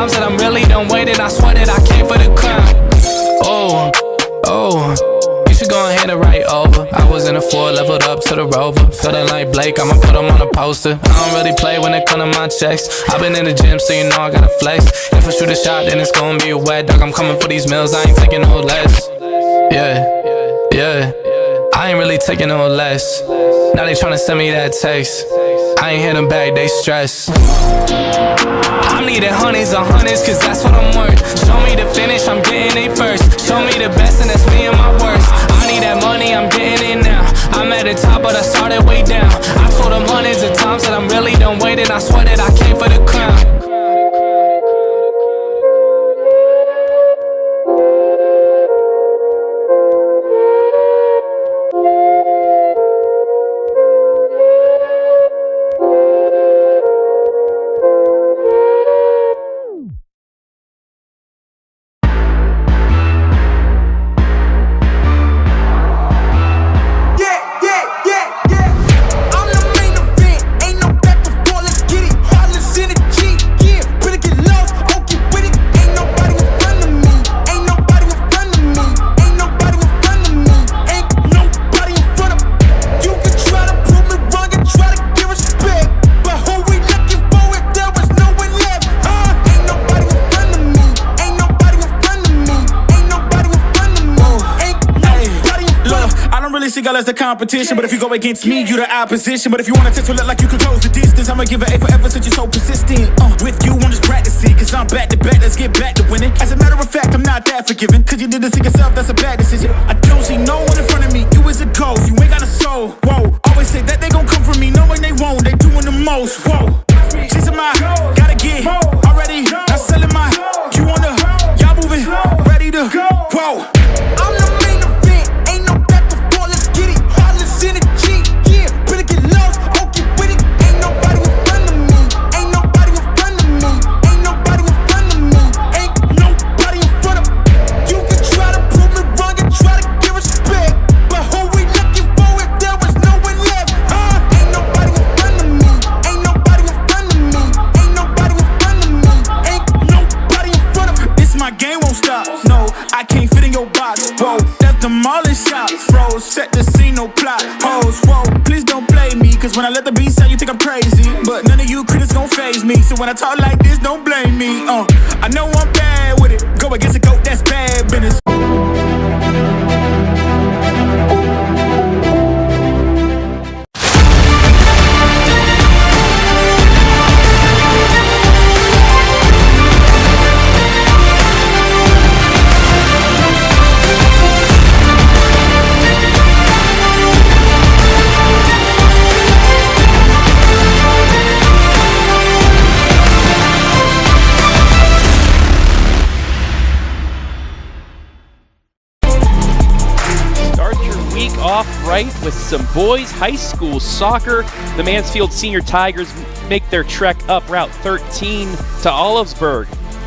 times that I'm really done waiting. I swear that I came for the crown. Oh, you should go ahead and write over. I was in a 4, leveled up to the Rover. Feeling like Blake, I'ma put him on a poster. I don't really play when it come to my checks. I've been in the gym, so you know I gotta flex. If I shoot a shot, then it's gonna be a wet dog. I'm coming for these meals, I ain't taking no less. Yeah, I ain't really taking no less. Now they tryna send me that text. I ain't hit them back, they stress. I'm needing hundreds on hundreds, cause that's what I'm worth. Show me the finish, I'm getting it first. Show me the best, and that's me and my worst. I need that money, I'm getting it now. I'm at the top, but I started way down. I told them hundreds of times that I'm really done waiting. I swear that I came for the crown. As the competition, but if you go against me, you the opposition. But if you wanna test to look like you can close the distance, I'ma give it A forever since you're so persistent. With you, I'm just practicing, cause I'm back to back, let's get back to winning. As a matter of fact, I'm not that forgiving, cause you did this to yourself, that's a bad decision. I don't see no one in front of me, you is a ghost, you ain't got a soul. Whoa, always say that they gon' come for me, knowing they won't, they doing the most. Whoa, chasing my, gotta get already, not selling my, you on the, y'all moving, ready to go. Whoa, I'm the main event, ain't no back before, let's get it. Hollis in the G, yeah, better get lost, okay with it. Ain't nobody in front of me, ain't nobody in front of me, ain't nobody in front of me, ain't nobody in front of me. You can try to prove me wrong and try to give respect, but who we looking for if there was no one left? Ain't nobody in front of me, ain't nobody in front of me, ain't nobody in front of me, ain't nobody in front of me. This my game won't stop, no, I can't fit in your box. Whoa, that's demolish shop, froze, set the scene, no plot holes. Whoa, please don't blame me, cause when I let the beat sound, you think I'm crazy. But none of you critics gon' faze me, so when I talk like this, don't blame me. I know I'm bad with it, go against a goat, that's bad business. Off right with some boys high school soccer. The Mansfield Senior Tygers make their trek up Route 13 to Olivesburg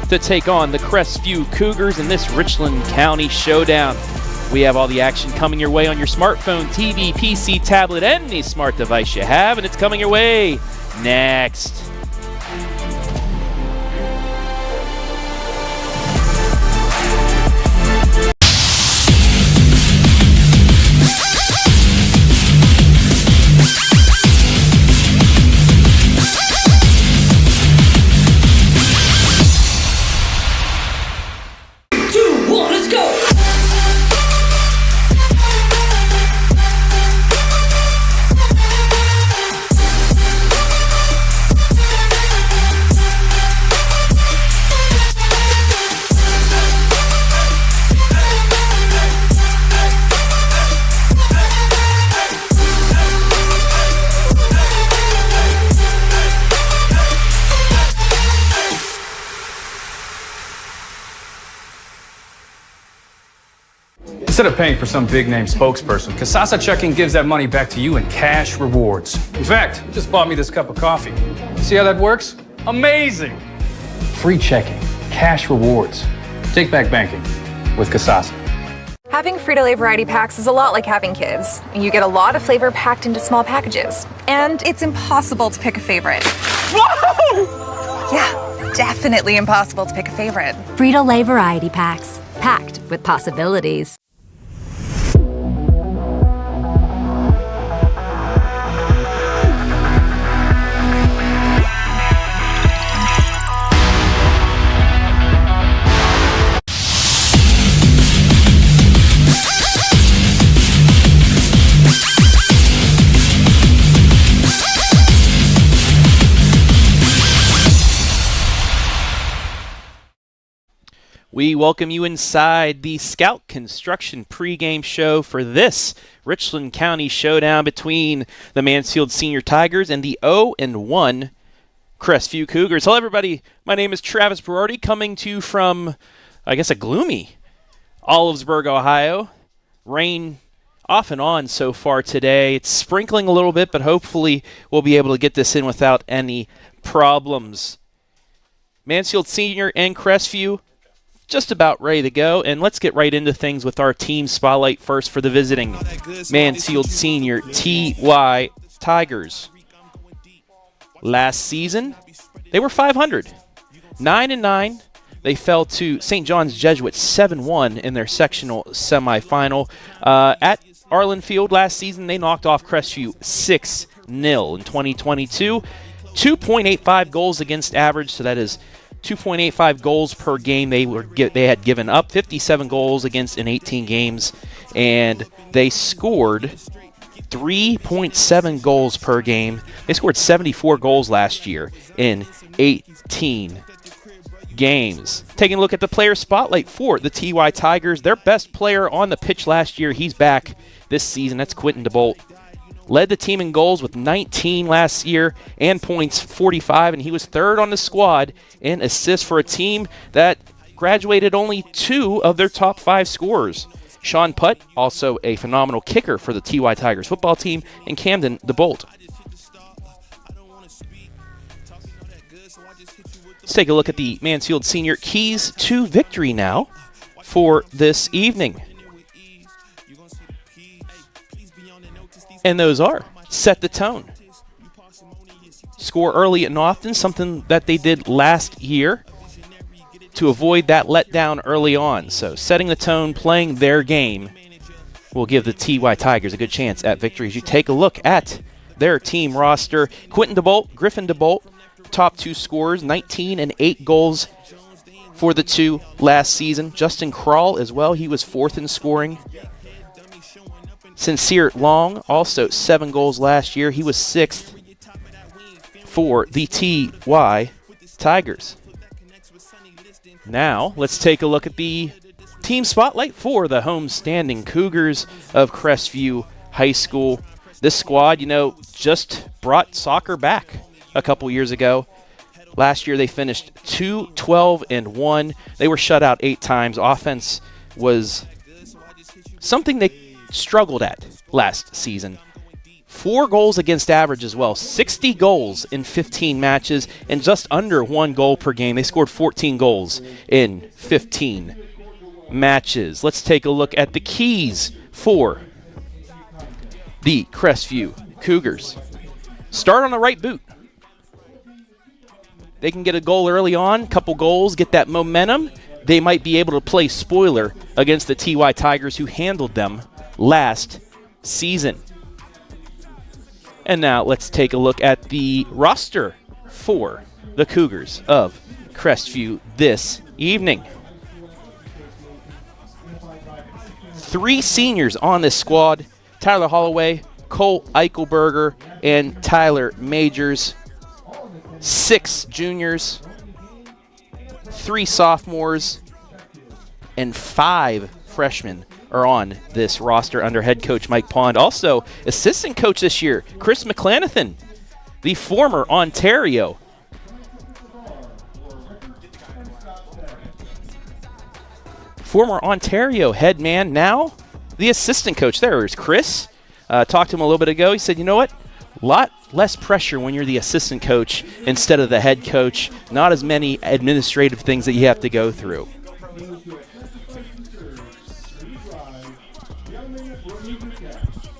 to take on the Crestview Cougars in this Richland County showdown. We have all the action coming your way on your smartphone, TV, PC, tablet, any smart device you have, and it's coming your way next. Instead of paying for some big-name spokesperson, Casasa Checking gives that money back to you in cash rewards. In fact, you just bought me this cup of coffee. See how that works? Amazing! Free checking, cash rewards. Take back banking with Casasa. Having Frito Lay variety packs is a lot like having kids. You get a lot of flavor packed into small packages. And it's impossible to pick a favorite. Whoa! Yeah, definitely impossible to pick a favorite. Frito Lay variety packs, packed with possibilities. We welcome you inside the Scout Construction pregame show for this Richland County showdown between the Mansfield Senior Tygers and the 0-1 Crestview Cougars. Hello, everybody. My name is Travis Berardi, coming to you from, I guess, a gloomy Olivesburg, Ohio. Rain off and on so far today. It's sprinkling a little bit, but hopefully we'll be able to get this in without any problems. Mansfield Senior and Crestview just about ready to go, and let's get right into things with our team spotlight first for the visiting Mansfield Senior TY Tigers. Last season, they were 500, 9-9. They fell to St. John's Jesuits 7-1 in their sectional semifinal. At Arlen Field last season, they knocked off Crestview 6-0 in 2022. 2.85 goals against average, so that is 2.85 goals per game they had given up, 57 goals against in 18 games, and they scored 3.7 goals per game. They scored 74 goals last year in 18 games. Taking a look at the player spotlight for the TY Tigers, their best player on the pitch last year, he's back this season. That's Quentin DeBolt. Led the team in goals with 19 last year and points 45, and he was third on the squad in assists for a team that graduated only 2 of their top 5 scorers. Sean Putt, also a phenomenal kicker for the TY Tigers football team, and Camden DeBolt. Let's take a look at the Mansfield Senior keys to victory now for this evening. And those are: set the tone, score early and often, something that they did last year to avoid that letdown early on. So setting the tone, playing their game will give the TY Tigers a good chance at victory. As you take a look at their team roster, Quentin DeBolt, Griffin DeBolt, top 2 scorers, 19 and 8 goals for the 2 last season. Justin Krall as well, he was 4th in scoring. Sincere Long, also 7 goals last year. He was 6th for the TY Tigers. Now, let's take a look at the team spotlight for the home-standing Cougars of Crestview High School. This squad, just brought soccer back a couple years ago. Last year, they finished 2-12-1. They were shut out 8 times. Offense was something they struggled at last season. 4 goals against average as well. 60 goals in 15 matches and just under 1 goal per game. They scored 14 goals in 15 matches. Let's take a look at the keys for the Crestview Cougars. Start on the right boot. They can get a goal early on, couple goals, get that momentum. They might be able to play spoiler against the TY Tigers, who handled them last season. And now let's take a look at the roster for the Cougars of Crestview this evening. 3 seniors on this squad: Tyler Holloway, Cole Eichelberger, and Tyler Majors. 6 juniors, 3 sophomores, and 5 freshmen are on this roster under head coach Mike Pond. Also, assistant coach this year, Chris McClanathan, the former Ontario head man, now the assistant coach. There is Chris. Talked to him a little bit ago. He said, you know what? A lot less pressure when you're the assistant coach instead of the head coach. Not as many administrative things that you have to go through.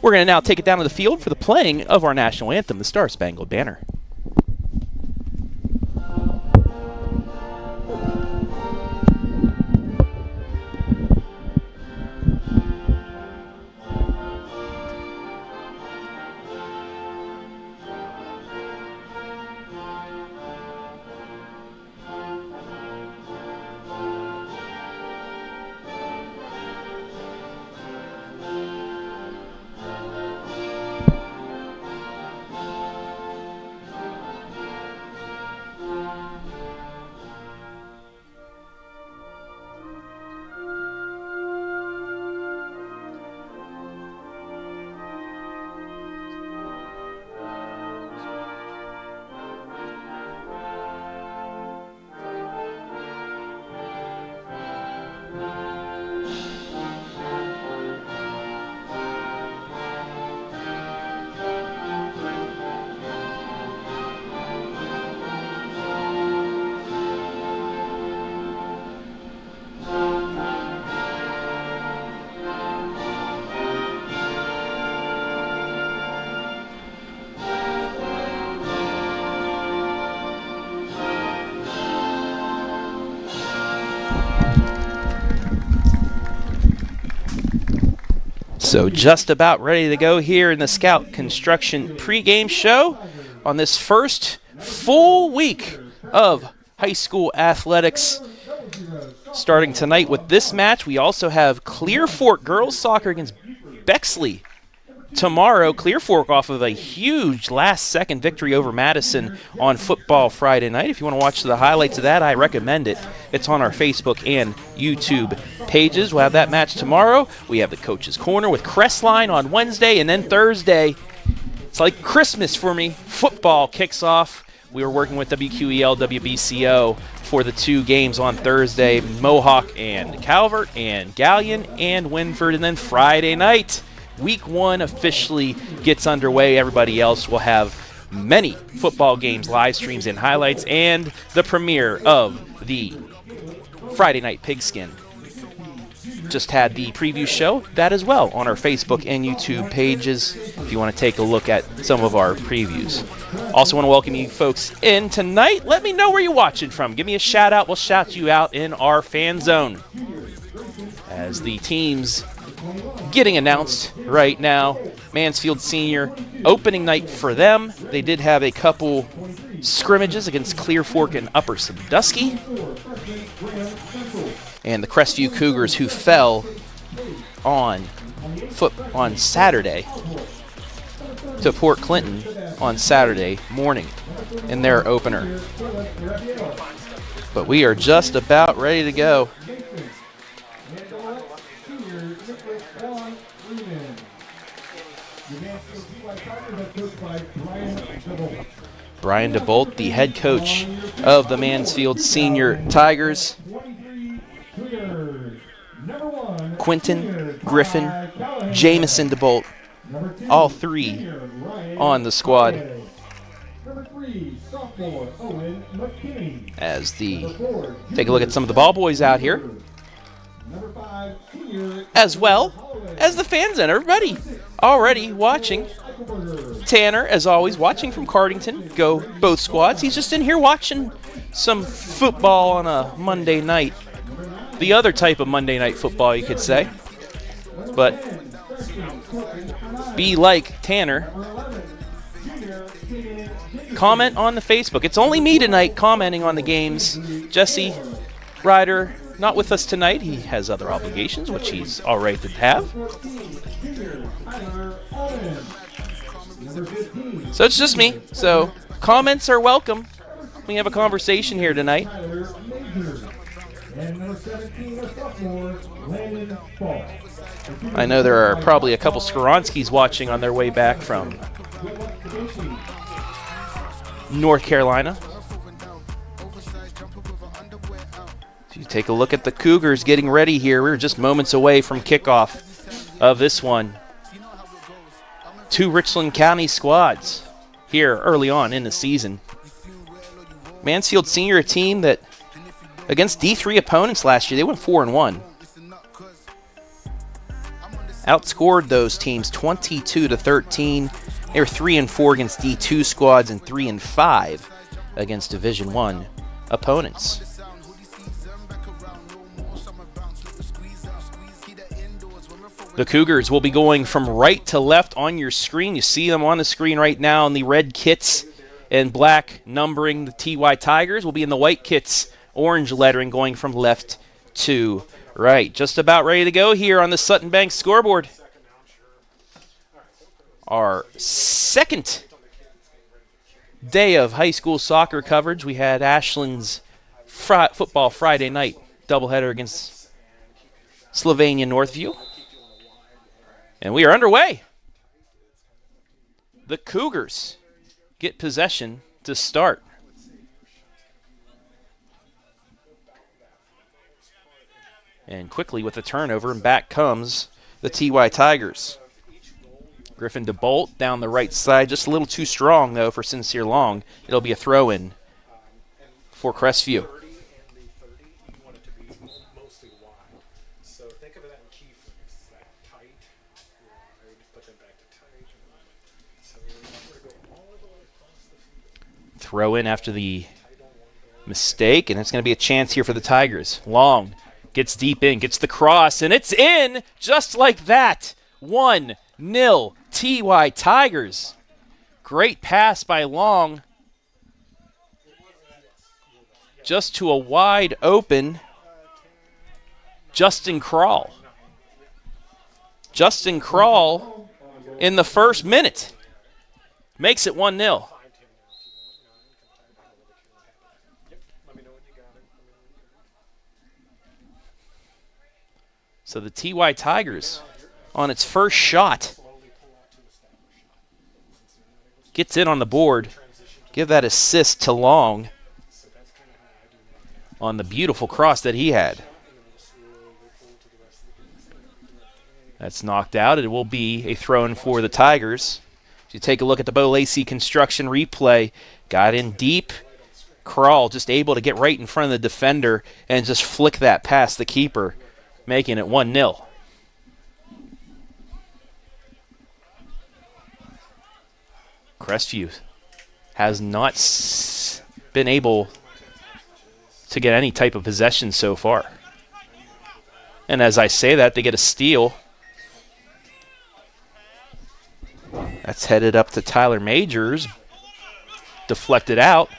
We're going to now take it down to the field for the playing of our national anthem, the Star Spangled Banner. So just about ready to go here in the Scout Construction pregame show on this first full week of high school athletics. Starting tonight with this match, we also have Clear Fork girls soccer against Bexley. Tomorrow, Clear Fork off of a huge last-second victory over Madison on Football Friday night. If you want to watch the highlights of that, I recommend it. It's on our Facebook and YouTube pages. We'll have that match tomorrow. We have the Coach's Corner with Crestline on Wednesday, and then Thursday, it's like Christmas for me. Football kicks off. We were working with WQEL, WBCO for the 2 games on Thursday, Mohawk and Calvert and Galleon and Winford, and then Friday night. Week 1 officially gets underway. Everybody else will have many football games, live streams, and highlights, and the premiere of the Friday Night Pigskin. Just had the preview show, that as well, on our Facebook and YouTube pages if you want to take a look at some of our previews. Also want to welcome you folks in tonight. Let me know where you're watching from. Give me a shout out. We'll shout you out in our fan zone. As the teams getting announced right now. Mansfield Senior, opening night for them. They did have a couple scrimmages against Clear Fork and Upper Sandusky. And the Crestview Cougars, who fell on Saturday to Port Clinton on Saturday morning in their opener. But we are just about ready to go. Brian DeBolt, the head coach of the Mansfield Senior Tigers. Quentin, Griffin, Jamison DeBolt, all 3 on the squad. Take a look at some of the ball boys out here, as well as the fans and everybody already watching. Tanner, as always, watching from Cardington. Go both squads. He's just in here watching some football on a Monday night. The other type of Monday night football, you could say. But be like Tanner. Comment on the Facebook. It's only me tonight commenting on the games. Jesse Ryder, not with us tonight. He has other obligations, which he's all right to have. So it's just me. So comments are welcome. We have a conversation here tonight. I know there are probably a couple Skoronskis watching on their way back from North Carolina. If you take a look at the Cougars getting ready here, we're just moments away from kickoff of this one. 2 Richland County squads here early on in the season. Mansfield Senior, a team that against D3 opponents last year, they went 4-1. Outscored those teams 22-13. They were 3-4 against D2 squads and 3-5 against Division I opponents. The Cougars will be going from right to left on your screen. You see them on the screen right now in the red kits and black numbering. The TY Tigers will be in the white kits, orange lettering, going from left to right. Just about ready to go here on the Sutton Bank scoreboard. Our second day of high school soccer coverage. We had Ashland's football Friday night doubleheader against Sylvania Northview. And we are underway. The Cougars get possession to start. And quickly with the turnover, and back comes the TY Tigers. Griffin DeBolt down the right side, just a little too strong, though, for Sincere Long. It'll be a throw-in for Crestview. Throw in after the mistake, and it's going to be a chance here for the Tigers. Long gets deep in, gets the cross, and it's in just like that. 1-0 TY Tigers. Great pass by Long. Just to a wide open Justin Krall. Justin Krall in the first minute makes it 1-0. So the TY Tigers on its first shot gets in on the board. Give that assist to Long on the beautiful cross that he had. That's knocked out. It will be a throw-in for the Tigers. If you take a look at the Lacey Construction replay, got in deep. Krall just able to get right in front of the defender and just flick that past the keeper, making it 1-0. Crestview has not been able to get any type of possession so far. And as I say that, they get a steal. That's headed up to Tyler Majors. Deflected out.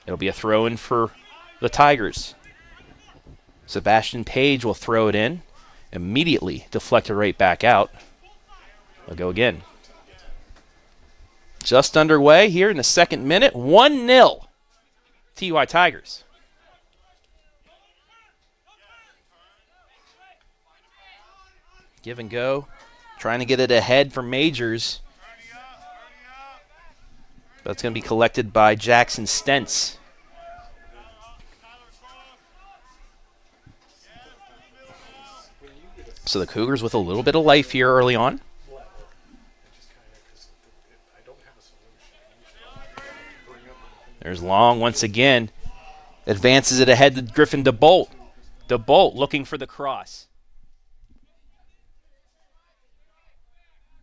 It'll be a throw-in for the Tigers. Sebastian Page will throw it in. Immediately deflected right back out. They'll go again. Just underway here in the second minute. 1-0 TY Tigers. Give and go. Trying to get it ahead for Majors. That's going to be collected by Jackson Stentz. So the Cougars with a little bit of life here early on. There's Long once again. Advances it ahead to Griffin DeBolt. DeBolt looking for the cross.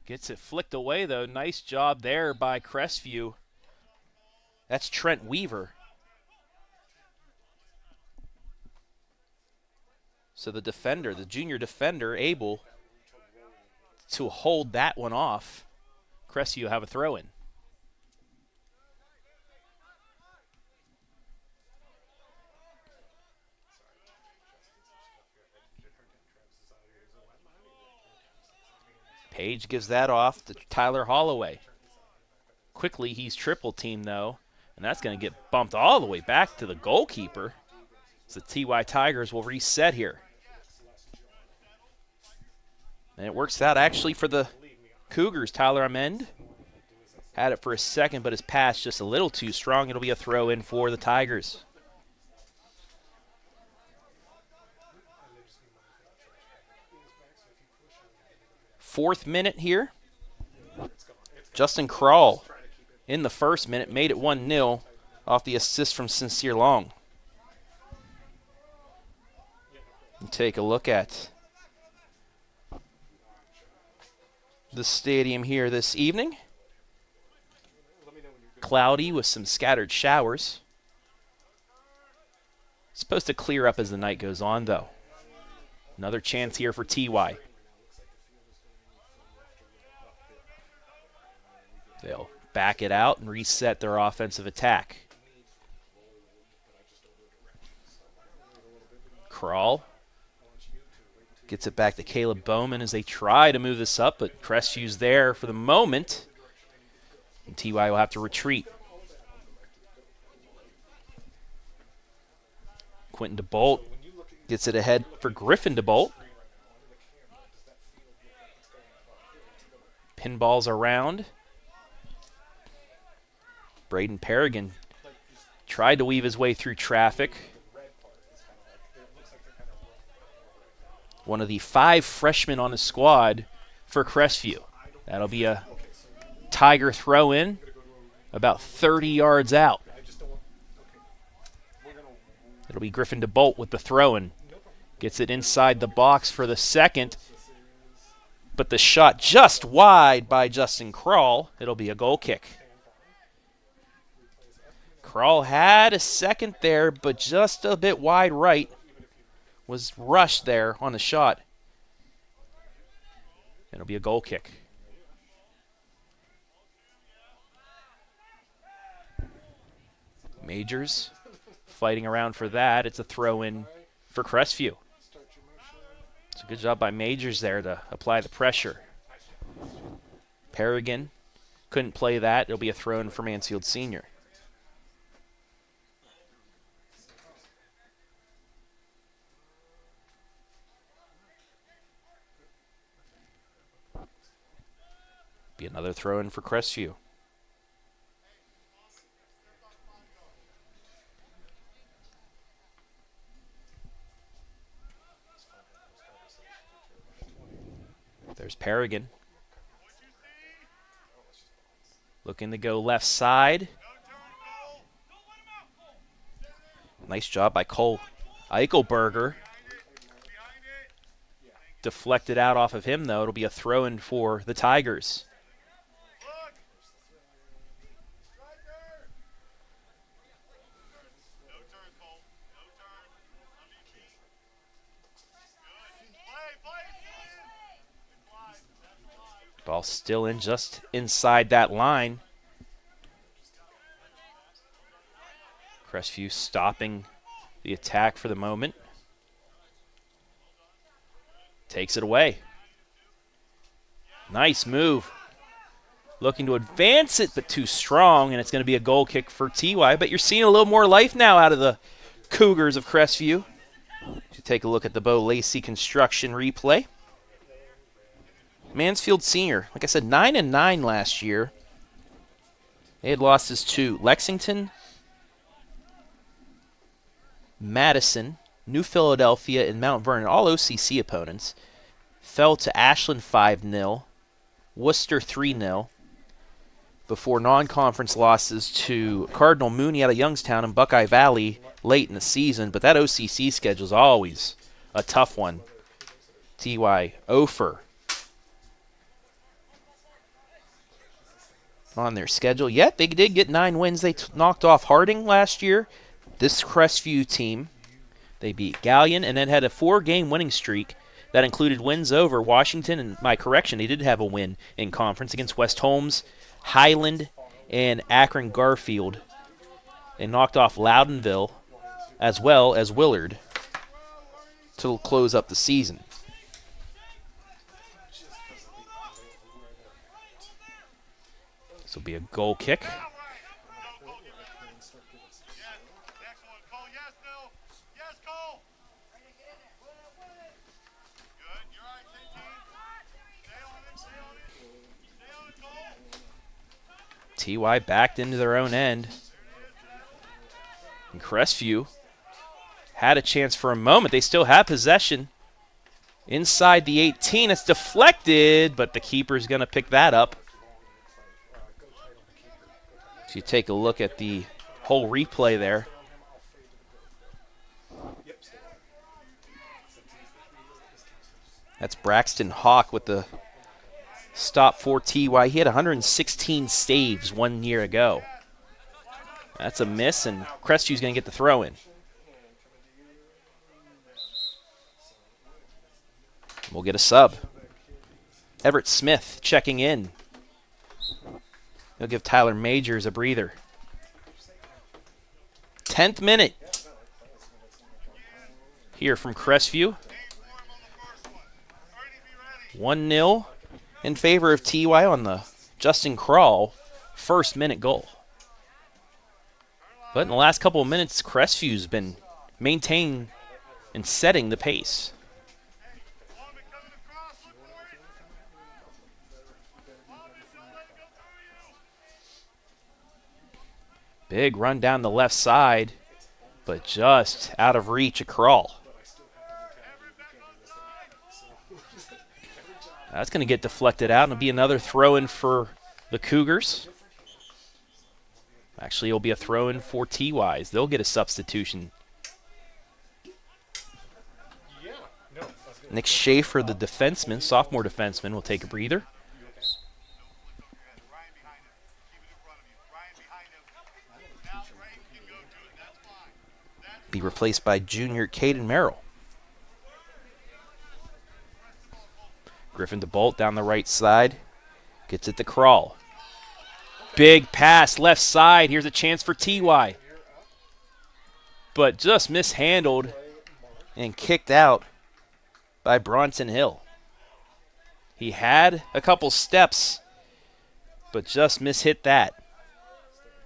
Gets it flicked away, though. Nice job there by Crestview. That's Trent Weaver. So the defender, the junior defender, able to hold that one off. Crestview have a throw-in. Page gives that off to Tyler Holloway. Quickly, he's triple teamed, though, and that's going to get bumped all the way back to the goalkeeper. So the TY Tigers will reset here. And it works out actually for the Cougars. Tyler Amend had it for a second, but his pass just a little too strong. It'll be a throw-in for the Tigers. Fourth minute here. Justin Krall in the first minute made it 1-0 off the assist from Sincere Long. And take a look at the stadium here this evening. Cloudy with some scattered showers. Supposed to clear up as the night goes on, though. Another chance here for TY. They'll back it out and reset their offensive attack. Krall gets it back to Caleb Bowman as they try to move this up, but Crestview's there for the moment. And TY will have to retreat. Quentin DeBolt gets it ahead for Griffin DeBolt. Pinballs around. Braden Perrigan tried to weave his way through traffic. One of the 5 freshmen on the squad for Crestview. That'll be a Tiger throw-in about 30 yards out. It'll be Griffin DeBolt with the throw-in. Gets it inside the box for the second. But the shot just wide by Justin Krall. It'll be a goal kick. Krall had a second there, but just a bit wide right. Was rushed there on the shot. it'll be a goal kick. Majors fighting around for that. It's a throw-in for Crestview. It's a good job by Majors there to apply the pressure. Pregame couldn't play that. It'll be a throw-in for Mansfield Senior. Be another throw-in for Crestview. There's Pregame. Looking to go left side. Nice job by Cole Eichelberger. Deflected out off of him, though. It'll be a throw-in for the Tigers. Ball still in just inside that line. Crestview stopping the attack for the moment. Takes it away. Nice move. Looking to advance it, but too strong, and it's going to be a goal kick for TY. But you're seeing a little more life now out of the Cougars of Crestview. To take a look at the Lacey Construction replay. Mansfield Senior, like I said, 9-9 last year. They had losses to Lexington, Madison, New Philadelphia, and Mount Vernon, all OCC opponents. Fell to Ashland 5-0, Worcester 3-0, before non-conference losses to Cardinal Mooney out of Youngstown and Buckeye Valley late in the season. But that OCC schedule is always a tough one. TY Ophir on their schedule. Yet they did get 9 wins. They knocked off Harding last year. This Crestview team, they beat Galleon and then had a 4-game winning streak that included wins over Washington. And my correction, they did have a win in conference against West Holmes, Highland, and Akron Garfield. They knocked off Loudonville as well as Willard to close up the season. This will be a goal kick. TY backed into their own end. And Crestview had a chance for a moment. They still have possession inside the 18. It's deflected, but the keeper's going to pick that up. So you take a look at the whole replay there. That's Braxton Hawk with the stop for TY. He had 116 saves 1 year ago. That's a miss, and Crestview's going to get the throw in. We'll get a sub. Everett Smith checking in. He'll give Tyler Majors a breather. 10th minute here from Crestview. 1-0 in favor of TY on the Justin Krall first-minute goal. But in the last couple of minutes, Crestview's been maintaining and setting the pace. Big run down the left side, but just out of reach of Krall. That's going to get deflected out, and it'll be another throw-in for the Cougars. Actually, it'll be a throw-in for TYs. They'll get a substitution. Nick Schaefer, the defenseman, sophomore defenseman, will take a breather. Be replaced by junior Caden Merrill. Griffin to Bolt down the right side. Gets it to Crawl. Big pass left side. Here's a chance for TY. But just mishandled and kicked out by Bronson Hill. He had a couple steps, but just mishit that.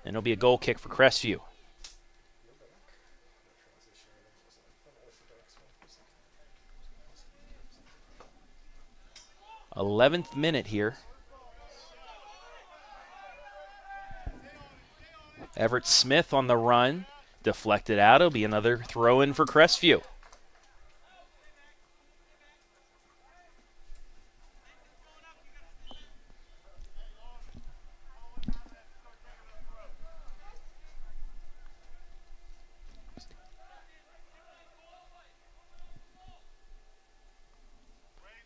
And it'll be a goal kick for Crestview. th minute here. Everett Smith on the run. Deflected out. It'll be another throw-in for Crestview.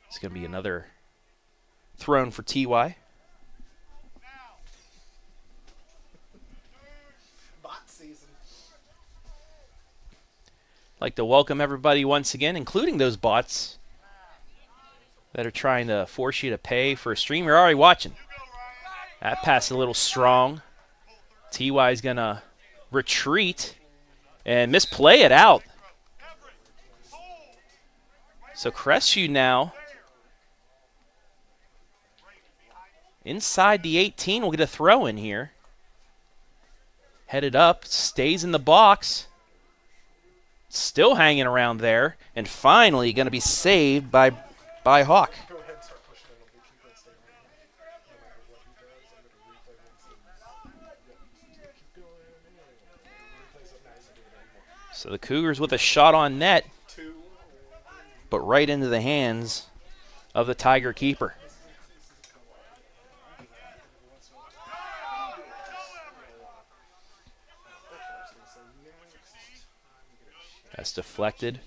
It's going to be another thrown for TY. Like to welcome everybody once again, including those bots that are trying to force you to pay for a stream. You're already watching. That pass a little strong. TY is going to retreat and misplay it out. So Crestview now inside the 18. We'll get a throw in here. Headed up, stays in the box. Still hanging around there, and finally going to be saved by Hawk. So the Cougars with a shot on net, but right into the hands of the Tiger keeper. That's deflected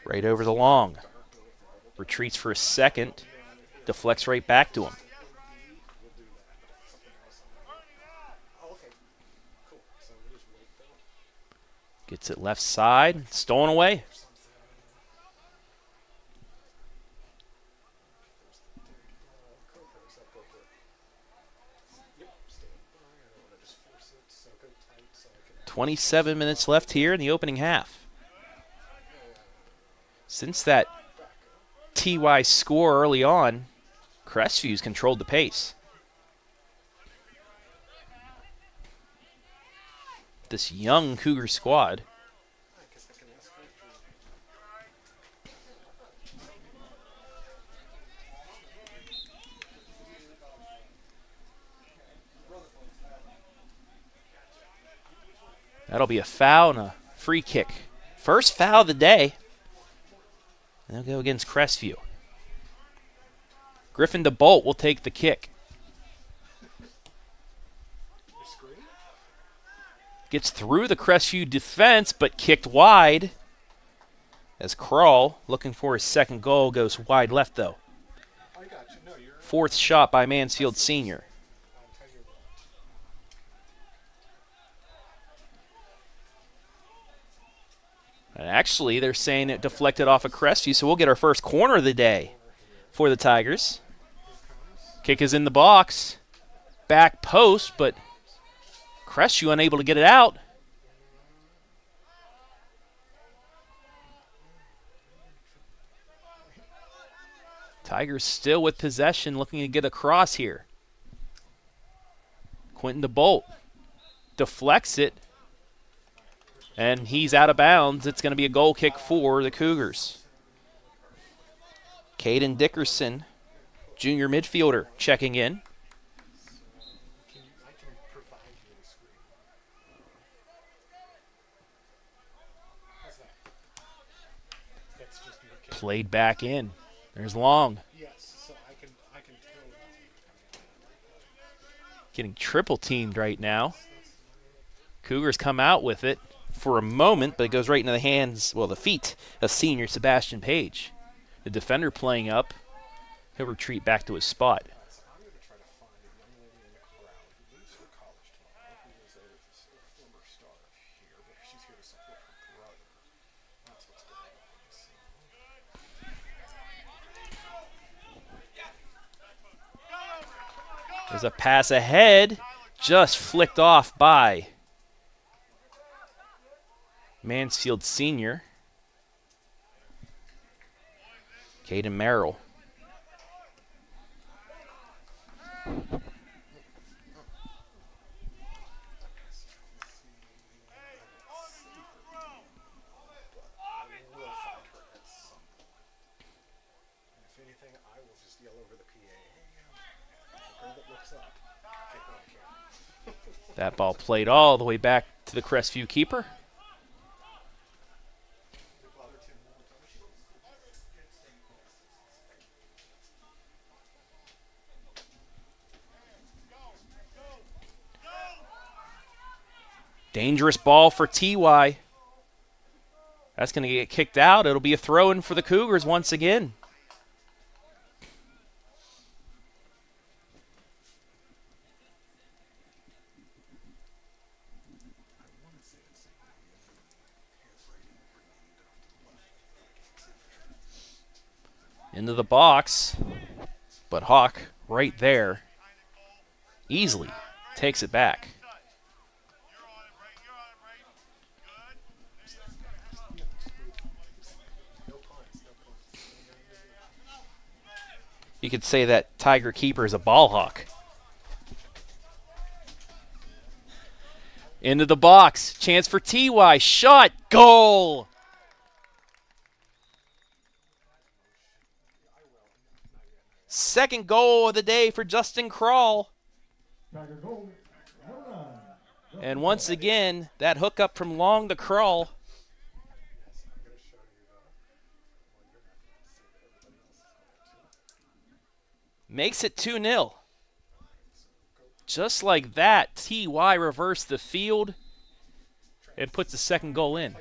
right over the long. Retreats for a second. Deflects right back to him. Gets it left side. Stolen away. .27 minutes left here in the opening half. Since that TY score early on, Crestview's controlled the pace. This young Cougar squad. That'll be a foul and a free kick. First foul of the day. They'll go against Crestview. Griffin to Bolt will take the kick. Gets through the Crestview defense, but kicked wide. As Crawl, looking for his second goal, goes wide left, though. Fourth shot by Mansfield Senior. And actually, they're saying it deflected off of Crestview, so we'll get our first corner of the day for the Tigers. Kick is in the box. Back post, but Crestview unable to get it out. Tigers still with possession, looking to get across here. Quentin to Bolt. Deflects it. And he's out of bounds. It's going to be a goal kick for the Cougars. Caden Dickerson, junior midfielder, checking in. Played back in. There's Long. Getting triple teamed right now. Cougars come out with it for a moment, but it goes right into the hands, well, the feet of senior Sebastian Page. The defender playing up. He'll retreat back to his spot. There's a pass ahead, just flicked off by Mansfield Senior. Caden Merrill. That ball played all the way back to the Crestview keeper. Dangerous ball for TY. That's going to get kicked out. It'll be a throw-in for the Cougars once again. Into the box, but Hawk right there easily takes it back. You could say that Tiger keeper is a ball hawk. Into the box, chance for TY, shot, goal! Second goal of the day for Justin Krall. And once again, that hookup from long to Krall makes it 2-0. Just like that, TY reversed the field and puts the second goal in.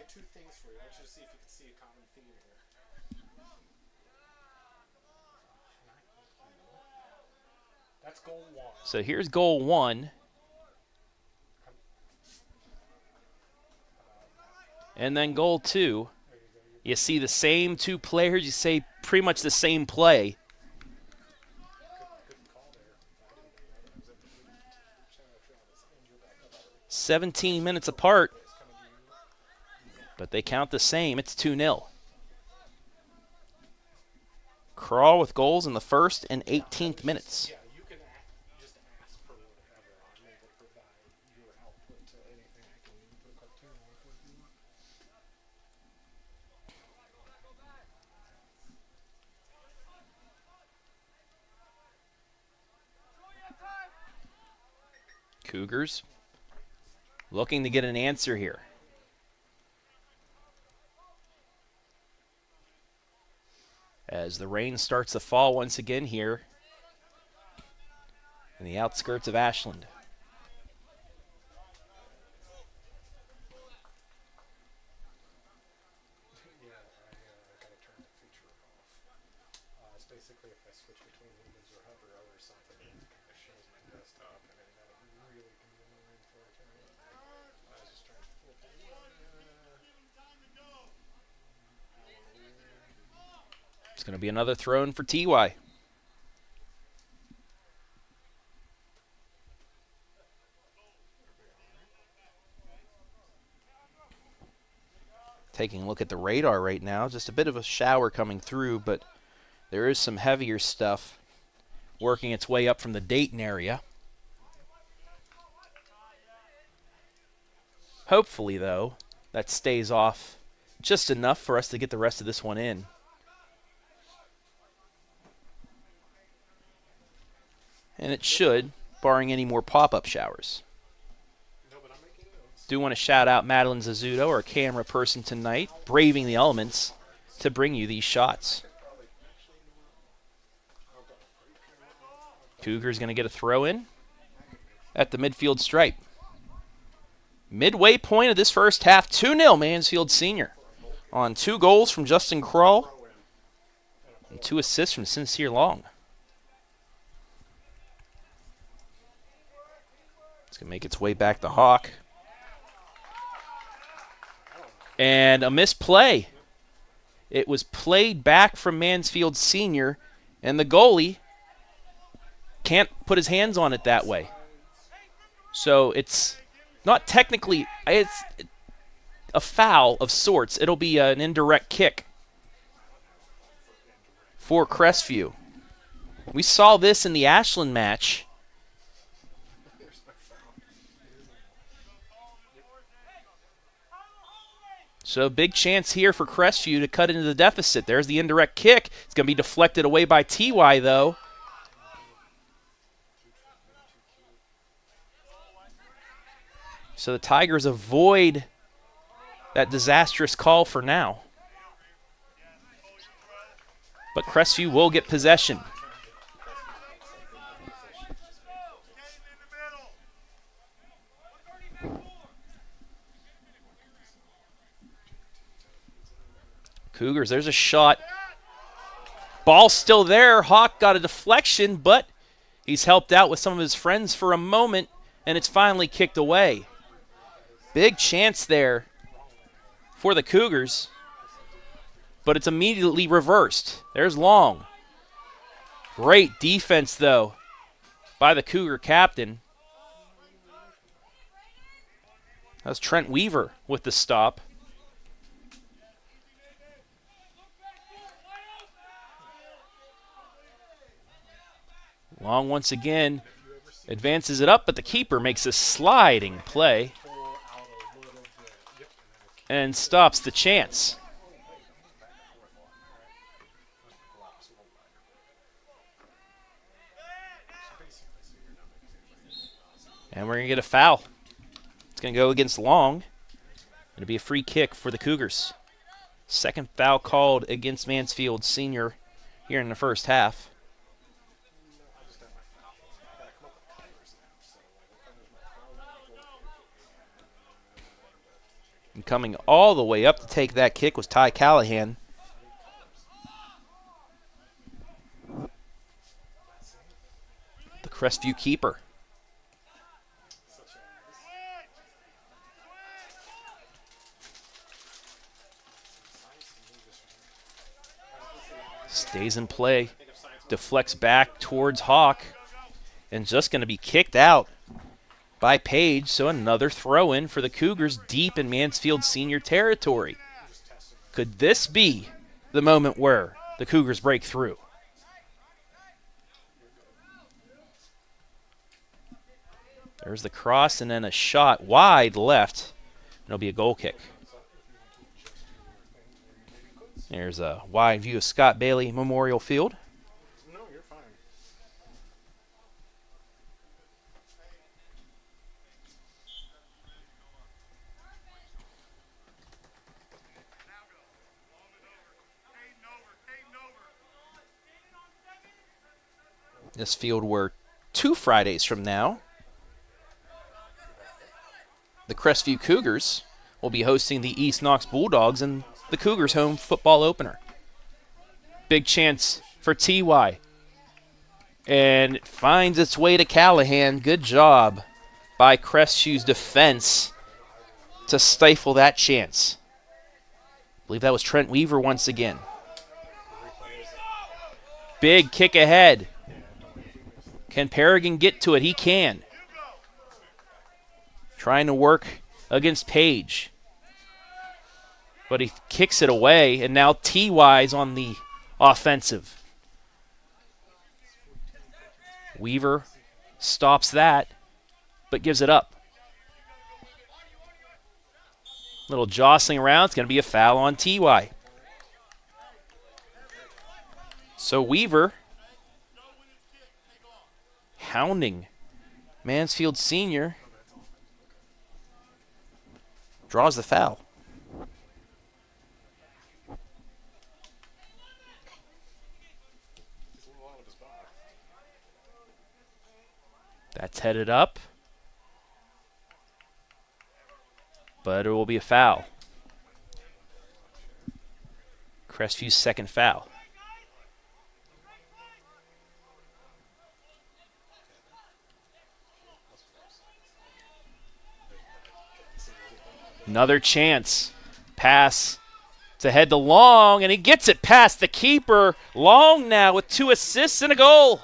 So here's goal one. And then goal two. You see the same two players. You say pretty much the same play. "17 minutes apart, but they count the same. It's 2-0. Krall with goals in the first and 18th minutes. Cougars looking to get an answer here. As the rain starts to fall once again here in the outskirts of Ashland. It's going to be another throw-in for TY. Taking a look at the radar right now, just a bit of a shower coming through, but there is some heavier stuff working its way up from the Dayton area. Hopefully, though, that stays off just enough for us to get the rest of this one in. And it should, barring any more pop-up showers. Do want to shout out Madeline Zazzuto, our camera person tonight, braving the elements to bring you these shots. Cougars going to get a throw-in at the midfield stripe. Midway point of this first half, 2-0 Mansfield Senior. On 2 goals from Justin Krall and 2 assists from Sincere Long. It's going to make its way back to Hawk. And a misplay. It was played back from Mansfield Senior, and the goalie can't put his hands on it that way. So it's not technically, it's a foul of sorts. It'll be an indirect kick for Crestview. We saw this in the Ashland match. So big chance here for Crestview to cut into the deficit. There's the indirect kick. It's going to be deflected away by TY, though. So the Tigers avoid that disastrous call for now. But Crestview will get possession. Cougars, there's a shot. Ball still there. Hawk got a deflection, but he's helped out with some of his friends for a moment, and it's finally kicked away. Big chance there for the Cougars, but it's immediately reversed. There's Long. Great defense, though, by the Cougar captain. That was Trent Weaver with the stop. Long once again advances it up, but the keeper makes a sliding play and stops the chance. And we're going to get a foul. It's going to go against Long. It'll be a free kick for the Cougars. Second foul called against Mansfield Senior here in the first half. And coming all the way up to take that kick was Ty Callahan. The Crestview keeper. Stays in play. Deflects back towards Hawk. And just going to be kicked out by Page, so another throw-in for the Cougars deep in Mansfield Senior territory. Could this be the moment where the Cougars break through? There's the cross and then a shot wide left. It'll be a goal kick. There's a wide view of Scott Bailey Memorial Field. This field where 2 Fridays from now, the Crestview Cougars will be hosting the East Knox Bulldogs in the Cougars' home football opener. Big chance for TY. And it finds its way to Callahan. Good job by Crestview's defense to stifle that chance. I believe that was Trent Weaver once again. Big kick ahead. Can Peregrine get to it? He can. Trying to work against Page. But he kicks it away, and now TY's on the offensive. Weaver stops that, but gives it up. Little jostling around. It's going to be a foul on TY. So Weaver hounding Mansfield Senior draws the foul. That's headed up, but it will be a foul. Crestview's second foul. Another chance. Pass to head to Long, and he gets it past the keeper. Long now with 2 assists and a goal.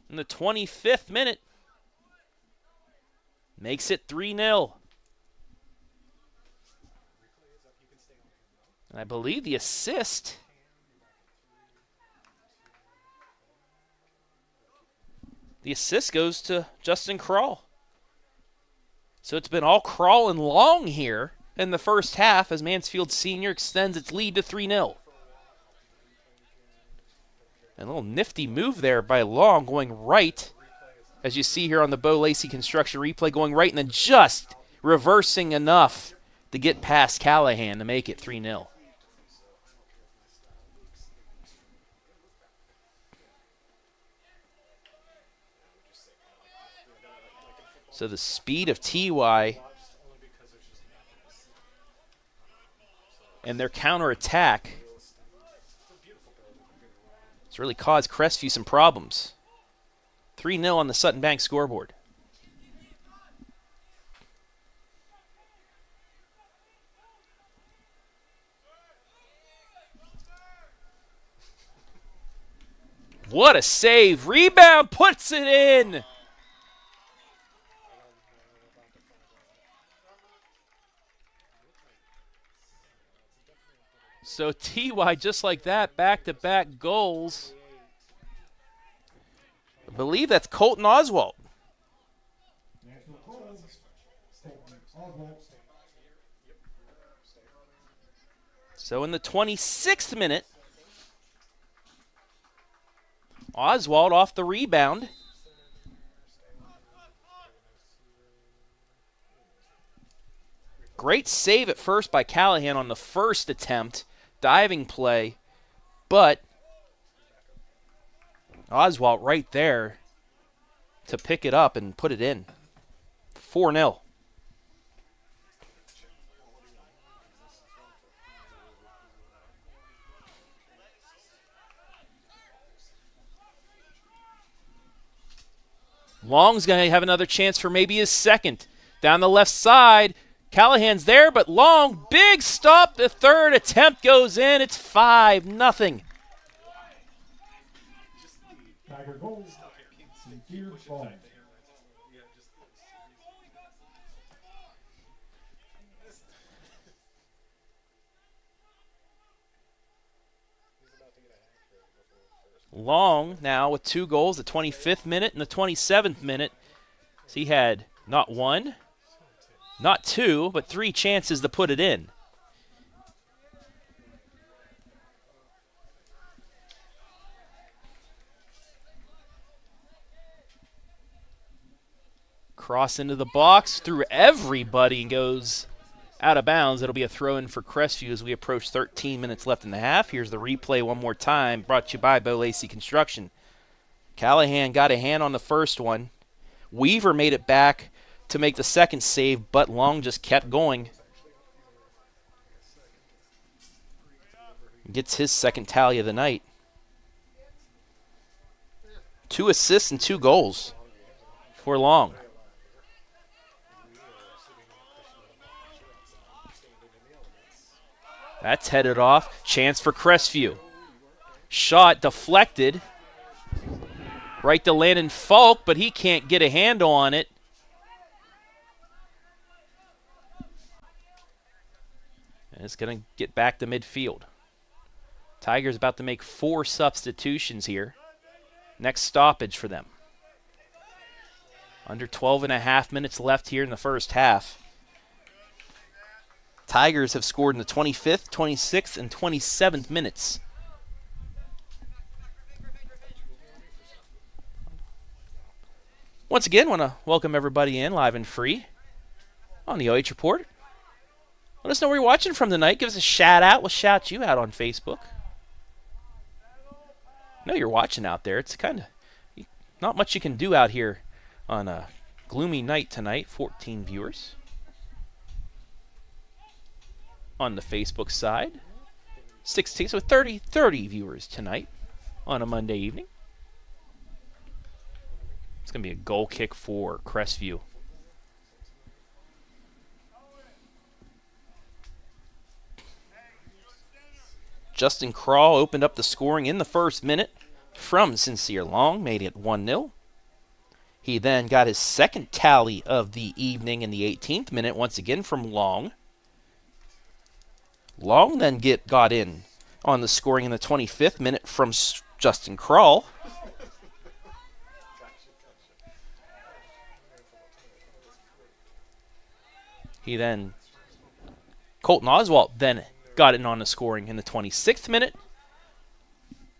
In the 25th minute, makes it 3-0. And I believe the assist goes to Justin Crawl. So it's been all Crawl and Long here in the first half as Mansfield Senior extends its lead to 3-0. A little nifty move there by Long going right, as you see here on the Lacey Construction replay, going right and then just reversing enough to get past Callahan to make it 3-0. So the speed of TY and their counterattack has really caused Crestview some problems. 3-0 on the Sutton Bank scoreboard. What a save. Rebound puts it in. So TY, just like that, back-to-back goals. I believe that's Colton Oswald. So in the 26th minute, Oswald off the rebound. Great save at first by Callahan on the first attempt. Diving play, but Oswald right there to pick it up and put it in. 4-0. Long's going to have another chance for maybe his second. Down the left side, Callahan's there, but Long, big stop. The third attempt goes in. It's 5-0. Long now with 2 goals, the 25th minute and the 27th minute. So he had not 1, not 2, but 3 chances to put it in. Cross into the box through everybody and goes out of bounds. It'll be a throw-in for Crestview as we approach 13 minutes left in the half. Here's the replay one more time, brought to you by Lacey Construction. Callahan got a hand on the first one. Weaver made it back to make the second save, but Long just kept going. Gets his second tally of the night. 2 assists and 2 goals for Long. That's headed off. Chance for Crestview. Shot deflected. Right to Landon Falk, but he can't get a handle on it. And it's going to get back to midfield. Tigers about to make 4 substitutions here. Next stoppage for them. Under 12.5 minutes left here in the first half. Tigers have scored in the 25th, 26th, and 27th minutes. Once again, want to welcome everybody in live and free on the OH Report. Let us know where you're watching from tonight. Give us a shout out. We'll shout you out on Facebook. I know you're watching out there. It's kind of not much you can do out here on a gloomy night tonight. 14 viewers on the Facebook side. 16, so 30 viewers tonight on a Monday evening. It's going to be a goal kick for Crestview. Justin Crawl opened up the scoring in the first minute from Sincere Long, made it 1-0. He then got his second tally of the evening in the 18th minute, once again from Long. Long then got in on the scoring in the 25th minute from Justin Crawl. Colton Oswalt then got in on the scoring in the 26th minute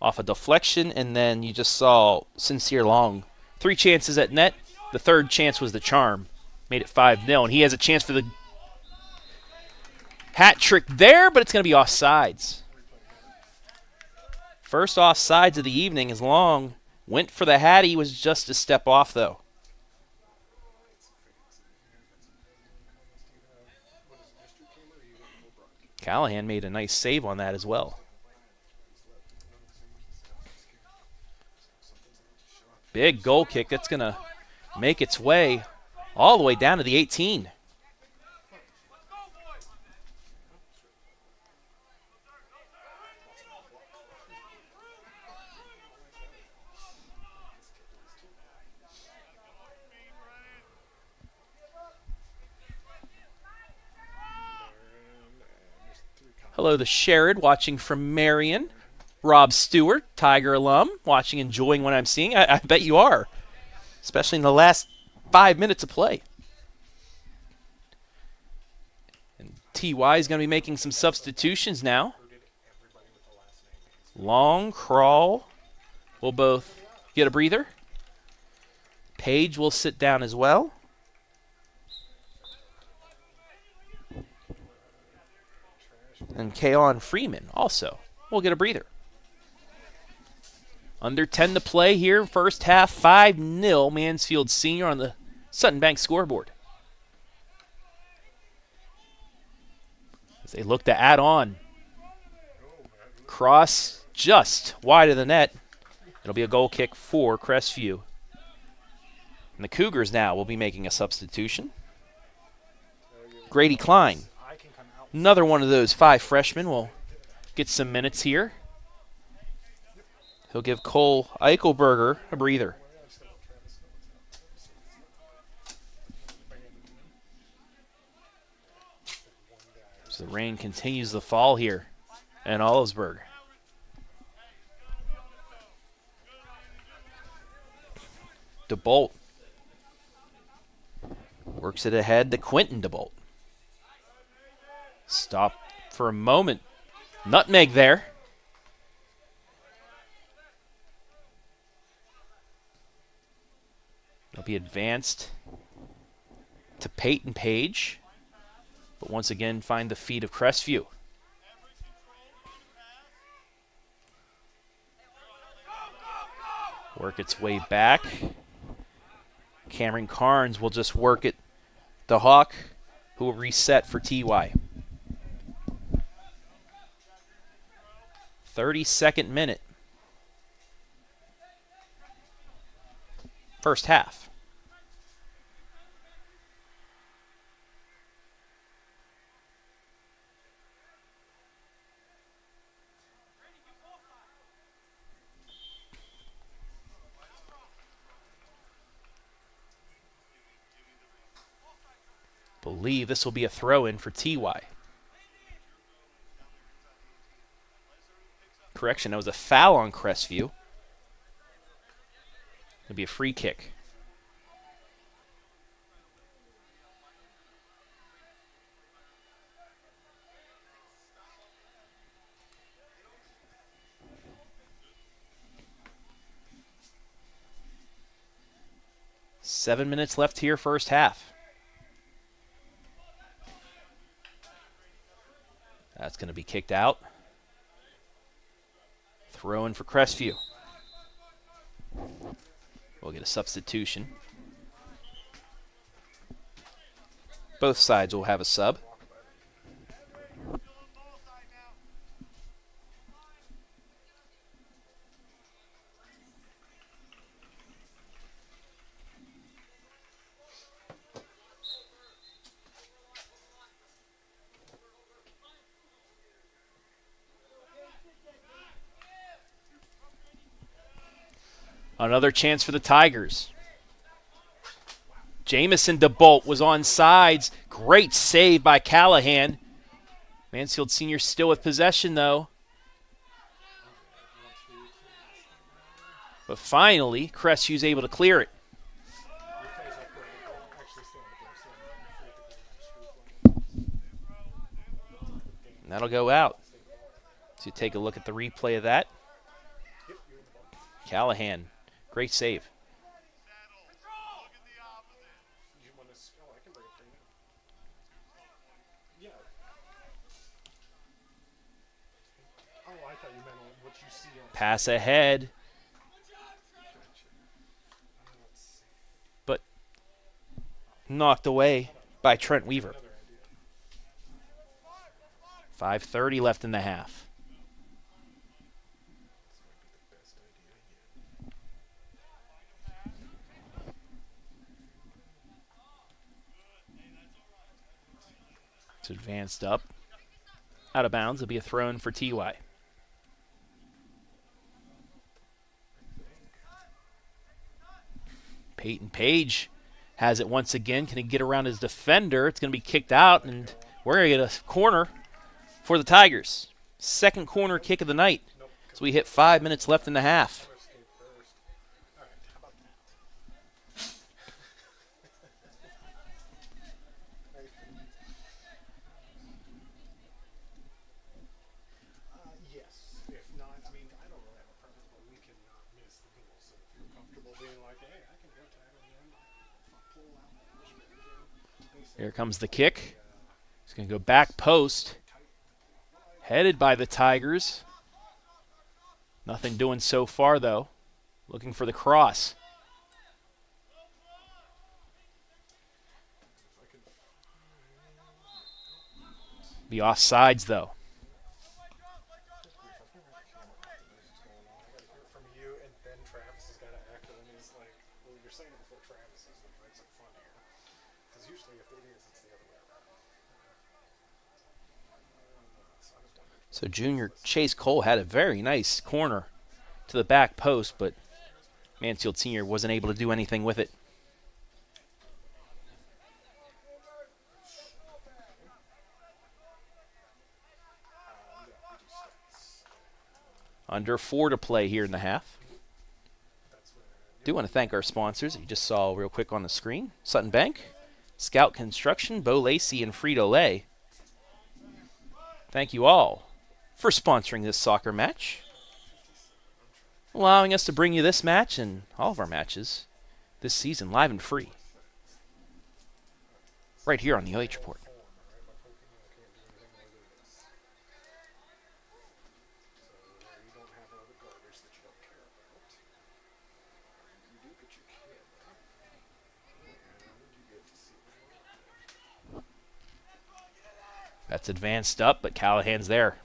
off a deflection, and then you just saw Sincere Long. 3 chances at net. The third chance was the charm. Made it 5-0, and he has a chance for the hat trick there, but it's going to be offsides. First offsides of the evening as Long went for the hat. He was just a step off, though. Callahan made a nice save on that as well. Big goal kick that's going to make its way all the way down to the 18. Hello to Sherrod, watching from Marion. Rob Stewart, Tiger alum, watching, enjoying what I'm seeing. I bet you are, especially in the last 5 minutes of play. And TY is going to be making some substitutions now. Long, Crawl will both get a breather. Page will sit down as well. And Kaon Freeman also will get a breather. Under 10 to play here, first half, 5-0 Mansfield Senior on the Sutton Bank scoreboard. As they look to add on. Cross just wide of the net. It'll be a goal kick for Crestview. And the Cougars now will be making a substitution. Grady Klein, another one of those 5 freshmen, will get some minutes here. He'll give Cole Eichelberger a breather. So the rain continues to fall here in Olivesburg. DeBolt works it ahead to Quentin DeBolt. Stop for a moment. Nutmeg there. It'll be advanced to Peyton Page, but once again find the feet of Crestview. Work its way back. Cameron Carnes will just work it. The Hawk, who will reset for TY. 32nd minute. First half. Believe this will be a throw-in for TY. Correction, that was a foul on Crestview. It'll be a free kick. Seven minutes left here, first half. That's going to be kicked out. Throw in for Crestview. We'll get a substitution. Both sides will have a sub. Another chance for the Tigers. Jamison DeBolt was on sides. Great save by Callahan. Mansfield Senior still with possession, though. But finally, Crestview's able to clear it. And that'll go out. So you take a look at the replay of that. Callahan, great save. Pass ahead. But knocked away by Trent Weaver. 5:30 left in the half. It's advanced up. Out of bounds. It'll be a throw in for TY. Peyton Page has it once again. Can he get around his defender? It's going to be kicked out, and we're going to get a corner for the Tigers. Second corner kick of the night. So we hit 5 minutes left in the half. Here comes the kick. It's going to go back post. Headed by the Tigers. Nothing doing so far, though. Looking for the cross. Be offsides, though. So junior Chase Cole had a very nice corner to the back post, but Mansfield Senior wasn't able to do anything with it. Under 4 to play here in the half. Do want to thank our sponsors that you just saw real quick on the screen. Sutton Bank, Scout Construction, Bo Lacey, and Frito Lay. Thank you all for sponsoring this soccer match, allowing us to bring you this match and all of our matches this season live and free, right here on the OH Report. That's advanced up, but Callahan's there.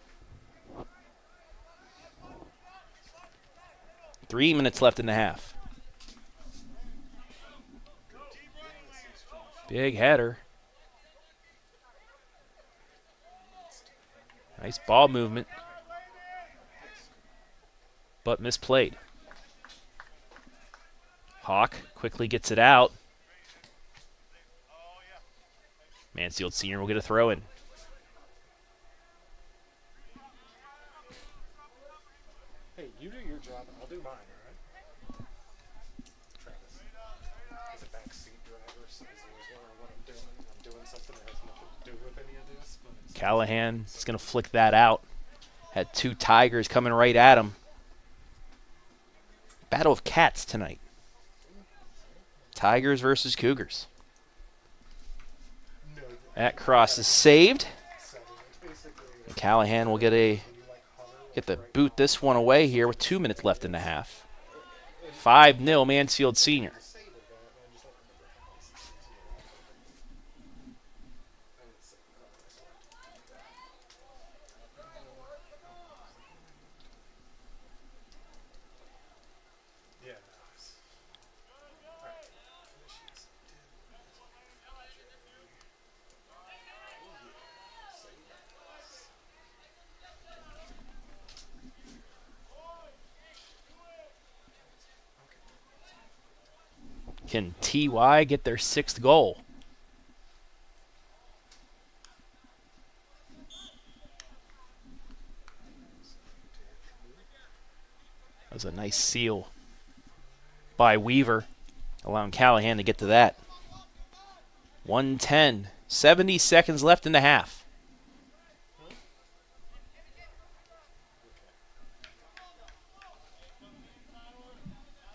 3 minutes left in the half. Big header. Nice ball movement, but misplayed. Hawk quickly gets it out. Mansfield Senior will get a throw in. Hey, you do your job and I'll do mine, all right? Travis is a backseat driver, so he's always wondering what I'm doing. I'm doing something that has nothing to do with any of this. But Callahan is going to flick that out. Had 2 Tigers coming right at him. Battle of cats tonight. Tigers versus Cougars. That cross is saved. And Callahan will get the boot this one away here with 2 minutes left in the half. 5-0 Mansfield Senior. Can TY get their 6th goal? That was a nice seal by Weaver, allowing Callahan to get to that. 1:10, 70 seconds left in the half.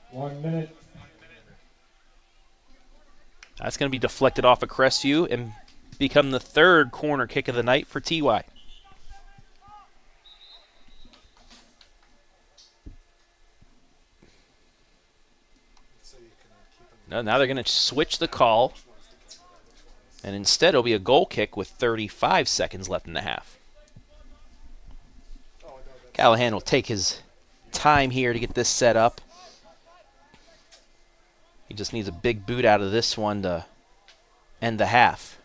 One minute. That's going to be deflected off of Crestview and become the 3rd corner kick of the night for TY. No, now they're going to switch the call, and instead it'll be a goal kick with 35 seconds left in the half. Callahan will take his time here to get this set up. He just needs a big boot out of this one to end the half.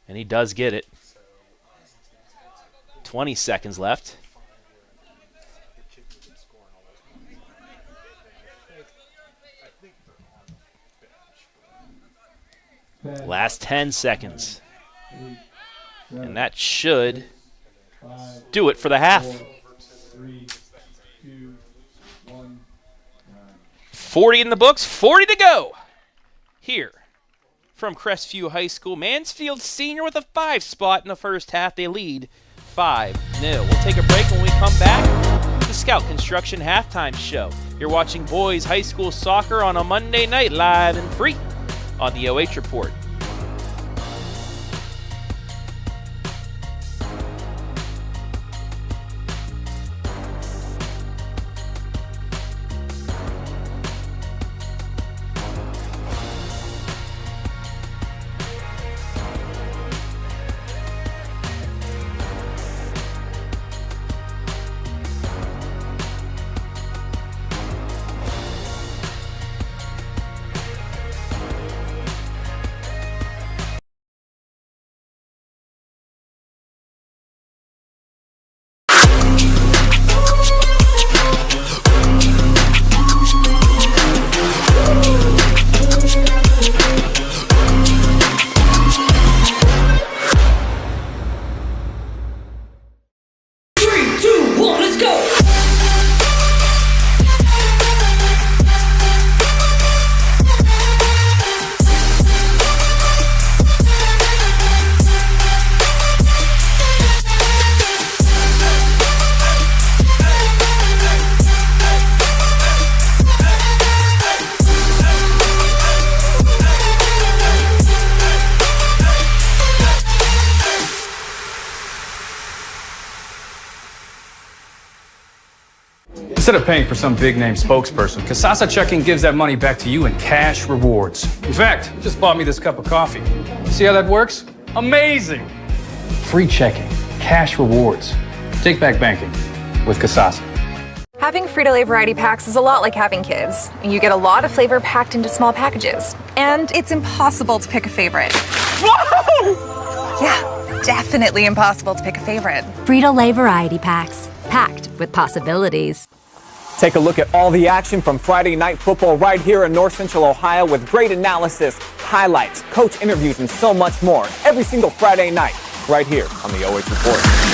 And he does get it. 20 seconds left. Last 10 seconds. And that should do it for the half. 40 in the books, 40 to go. Here from Crestview High School, Mansfield Senior with a 5 spot in the first half. They lead 5-0. We'll take a break. When we come back, the Scout Construction halftime show. You're watching boys high school soccer on a Monday night, live and free on the OH Report. Instead of paying for some big-name spokesperson, Casasa Checking gives that money back to you in cash rewards. In fact, you just bought me this cup of coffee. See how that works? Amazing! Free checking, cash rewards. Take back banking with Casasa. Having Frito Lay variety packs is a lot like having kids. You get a lot of flavor packed into small packages. And it's impossible to pick a favorite. Whoa! Yeah, definitely impossible to pick a favorite. Frito Lay variety packs, packed with possibilities. Take a look at all the action from Friday Night Football right here in North Central Ohio with great analysis, highlights, coach interviews, and so much more. Every single Friday night right here on the OH Report.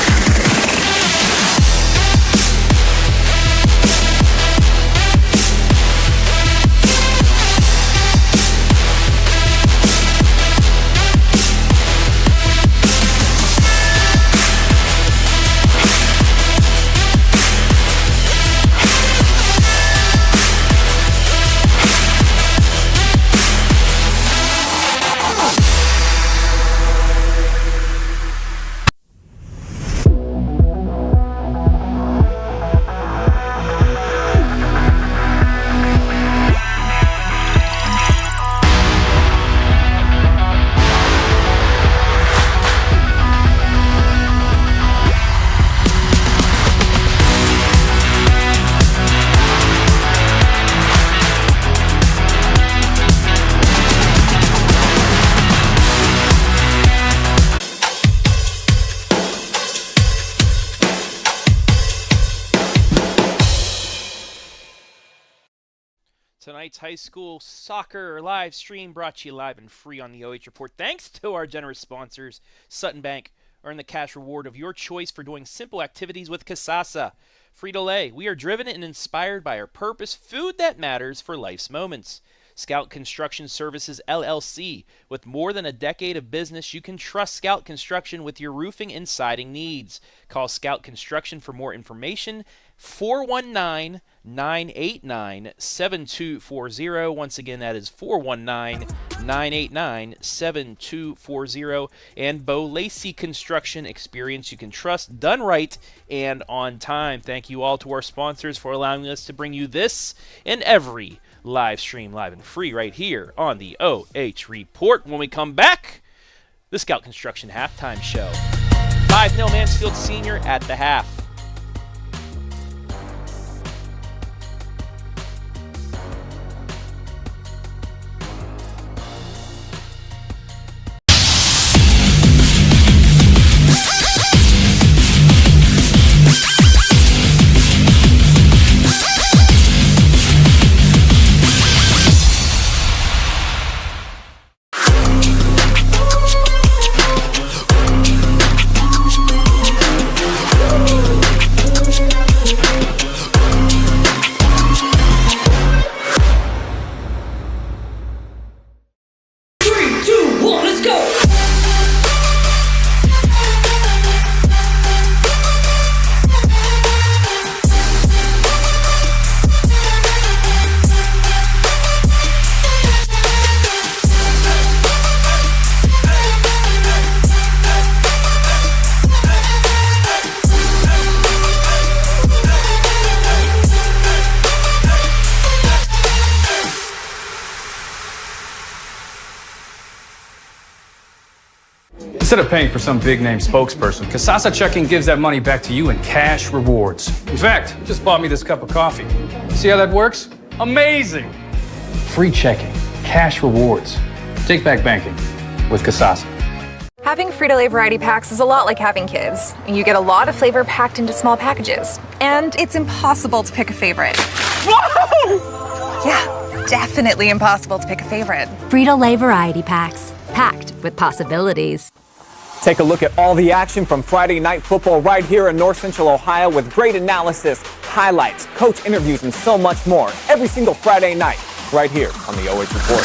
tonight's high school soccer live stream brought to you live and free on the OH Report. Thanks to our generous sponsors, Sutton Bank. Earn the cash reward of your choice for doing simple activities with Casasa. Frito Lay, we are driven and inspired by our purpose, food that matters for life's moments. Scout Construction Services, LLC. With more than a decade of business, you can trust Scout Construction with your roofing and siding needs. Call Scout Construction for more information, 419-989-7240. Once again, that is 419-989-7240. And Lacey Construction, experience you can trust, done right and on time. Thank you all to our sponsors for allowing us to bring you this and every live stream, live and free, right here on the OH Report. When we come back, the Scout Construction halftime show. 5-0 Mansfield Senior at the half. Instead of paying for some big-name spokesperson, Casasa Checking gives that money back to you in cash rewards. In fact, you just bought me this cup of coffee. See how that works? Amazing! Free checking, cash rewards. Take back banking with Casasa. Having Frito Lay variety packs is a lot like having kids. You get a lot of flavor packed into small packages. And it's impossible to pick a favorite. Whoa! Yeah, definitely impossible to pick a favorite. Frito Lay variety packs, packed with possibilities. Take a look at all the action from Friday night football right here in North Central Ohio with great analysis, highlights, coach interviews, and so much more every single Friday night right here on the OH Report.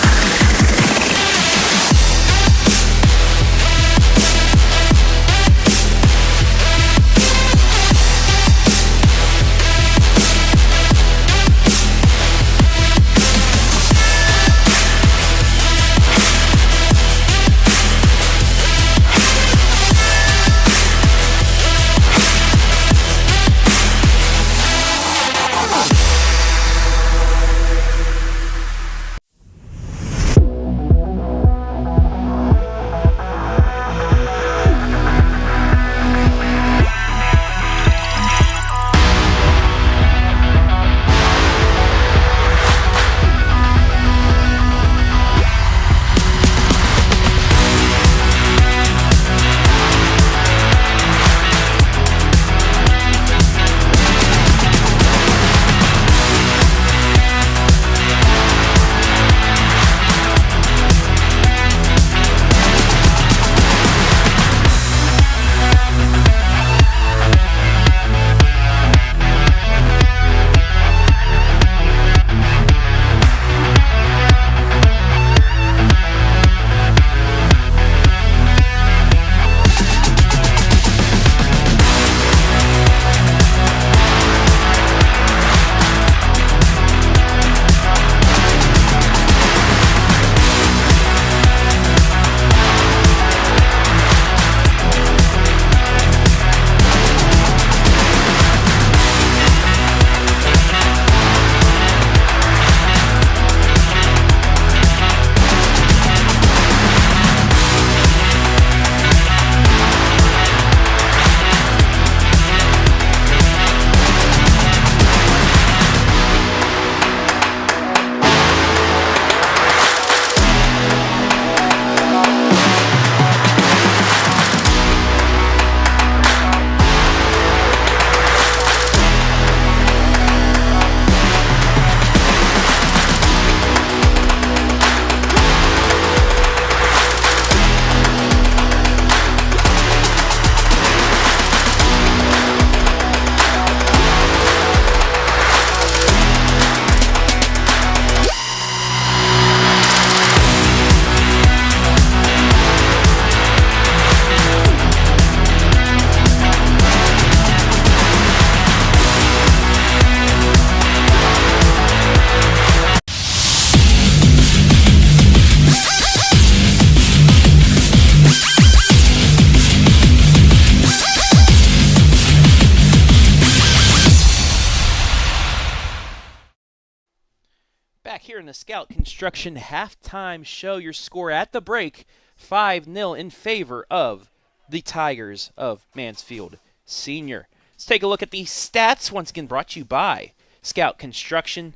here in the Scout Construction halftime show. Your score at the break, 5-0 in favor of the Tigers of Mansfield Senior. Let's take a look at the stats, once again brought to you by Scout Construction.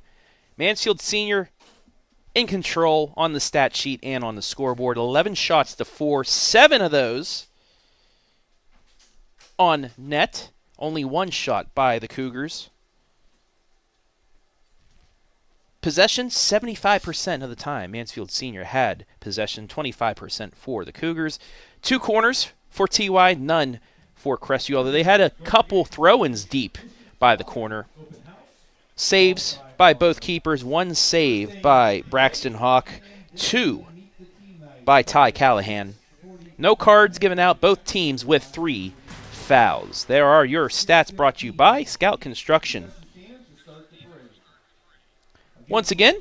Mansfield Senior in control on the stat sheet and on the scoreboard. 11 shots to 4, 7 of those on net. Only 1 shot by the Cougars. Possession, 75% of the time. Mansfield Senior had possession, 25% for the Cougars. 2 corners for TY, none for Crestview, although they had a couple throw-ins deep by the corner. Saves by both keepers, 1 save by Braxton Hawk, 2 by Ty Callahan. No cards given out, both teams with 3 fouls. There are your stats brought to you by Scout Construction. Once again,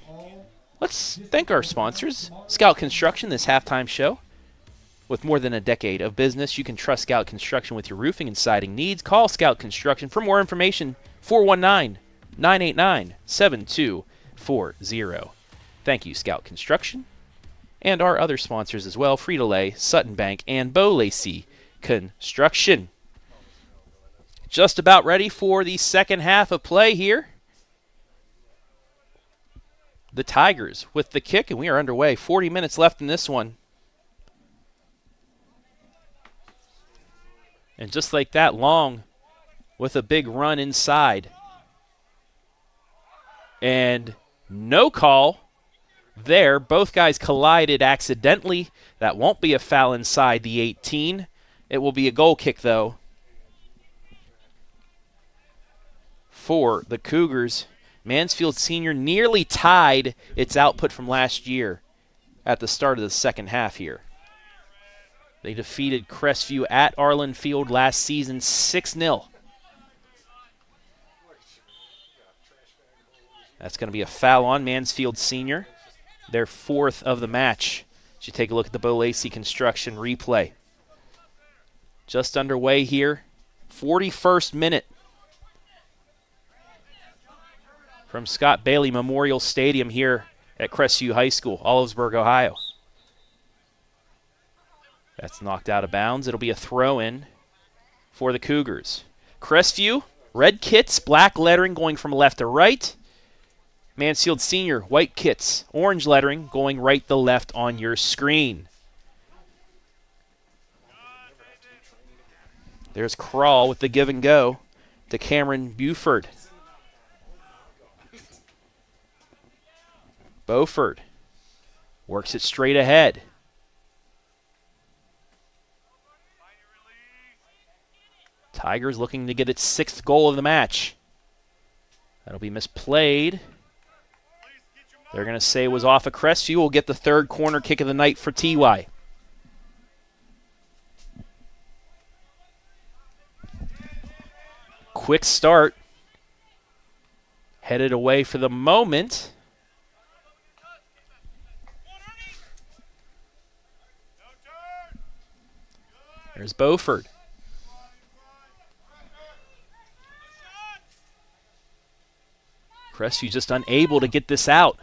let's thank our sponsors, Scout Construction, this halftime show. With more than a decade of business, you can trust Scout Construction with your roofing and siding needs. Call Scout Construction for more information, 419-989-7240. Thank you, Scout Construction. And our other sponsors as well, Frito Lay, Sutton Bank, and Lacey Construction. Just about ready for the second half of play here. The Tigers with the kick, and we are underway. 40 minutes left in this one. And just like that, Long with a big run inside. And no call there. Both guys collided accidentally. That won't be a foul inside the 18. It will be a goal kick, though, for the Cougars. Mansfield Senior nearly tied its output from last year at the start of the second half here. They defeated Crestview at Arlen Field last season 6-0. That's going to be a foul on Mansfield Senior, their 4th of the match. Should take a look at the Lacey Construction replay. Just underway here, 41st minute. From Scott Bailey Memorial Stadium here at Crestview High School, Olivesburg, Ohio. That's knocked out of bounds. It'll be a throw-in for the Cougars. Crestview, red kits, black lettering going from left to right. Mansfield Senior, white kits, orange lettering going right to left on your screen. There's Crawl with the give and go to Cameron Buford. Beaufort works it straight ahead. Tigers looking to get its 6th goal of the match. That'll be misplayed. They're going to say it was off of Crestview. We'll get the 3rd corner kick of the night for TY. Quick start. Headed away for the moment. There's Beaufort. Crestview just unable to get this out.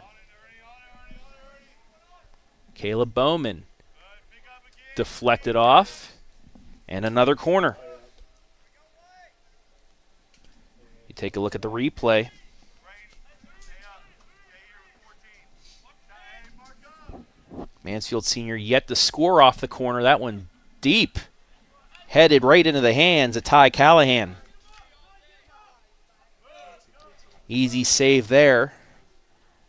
Caleb Bowman deflected off. And another corner. You take a look at the replay. Mansfield Senior yet to score off the corner. That one deep. Headed right into the hands of Ty Callahan. Easy save there.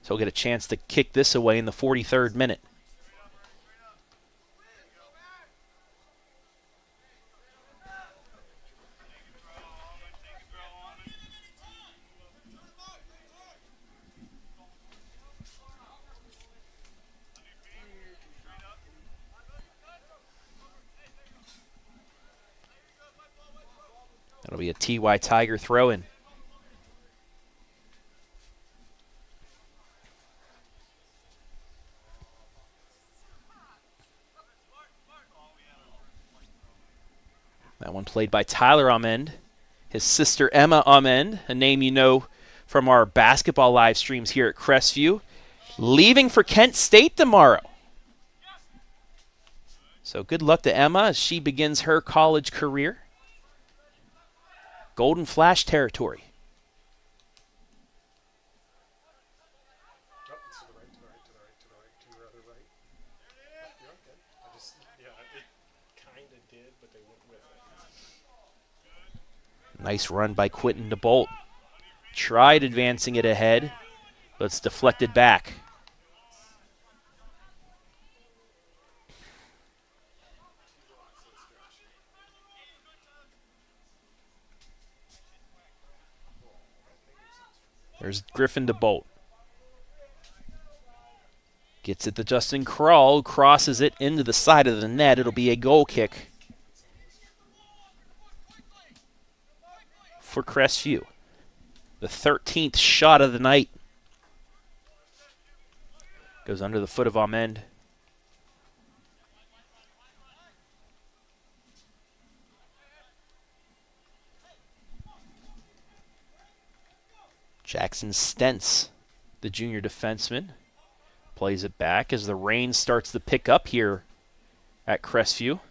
So he'll get a chance to kick this away in the 43rd minute. That'll be a TY Tiger throw-in. That one played by Tyler Amend. His sister Emma Amend, a name you know from our basketball live streams here at Crestview. leaving for Kent State tomorrow. So good luck to Emma as she begins her college career. Golden Flash territory. Nice run by Quentin DeBolt. Tried advancing it ahead, but it's deflected back. There's Griffin DeBolt. Gets it to Justin Krull, crosses it into the side of the net. It'll be a goal kick for Crestview. The 13th shot of the night. Goes under the foot of Amend. Jackson Stentz, the junior defenseman, plays it back as the rain starts to pick up here at Crestview.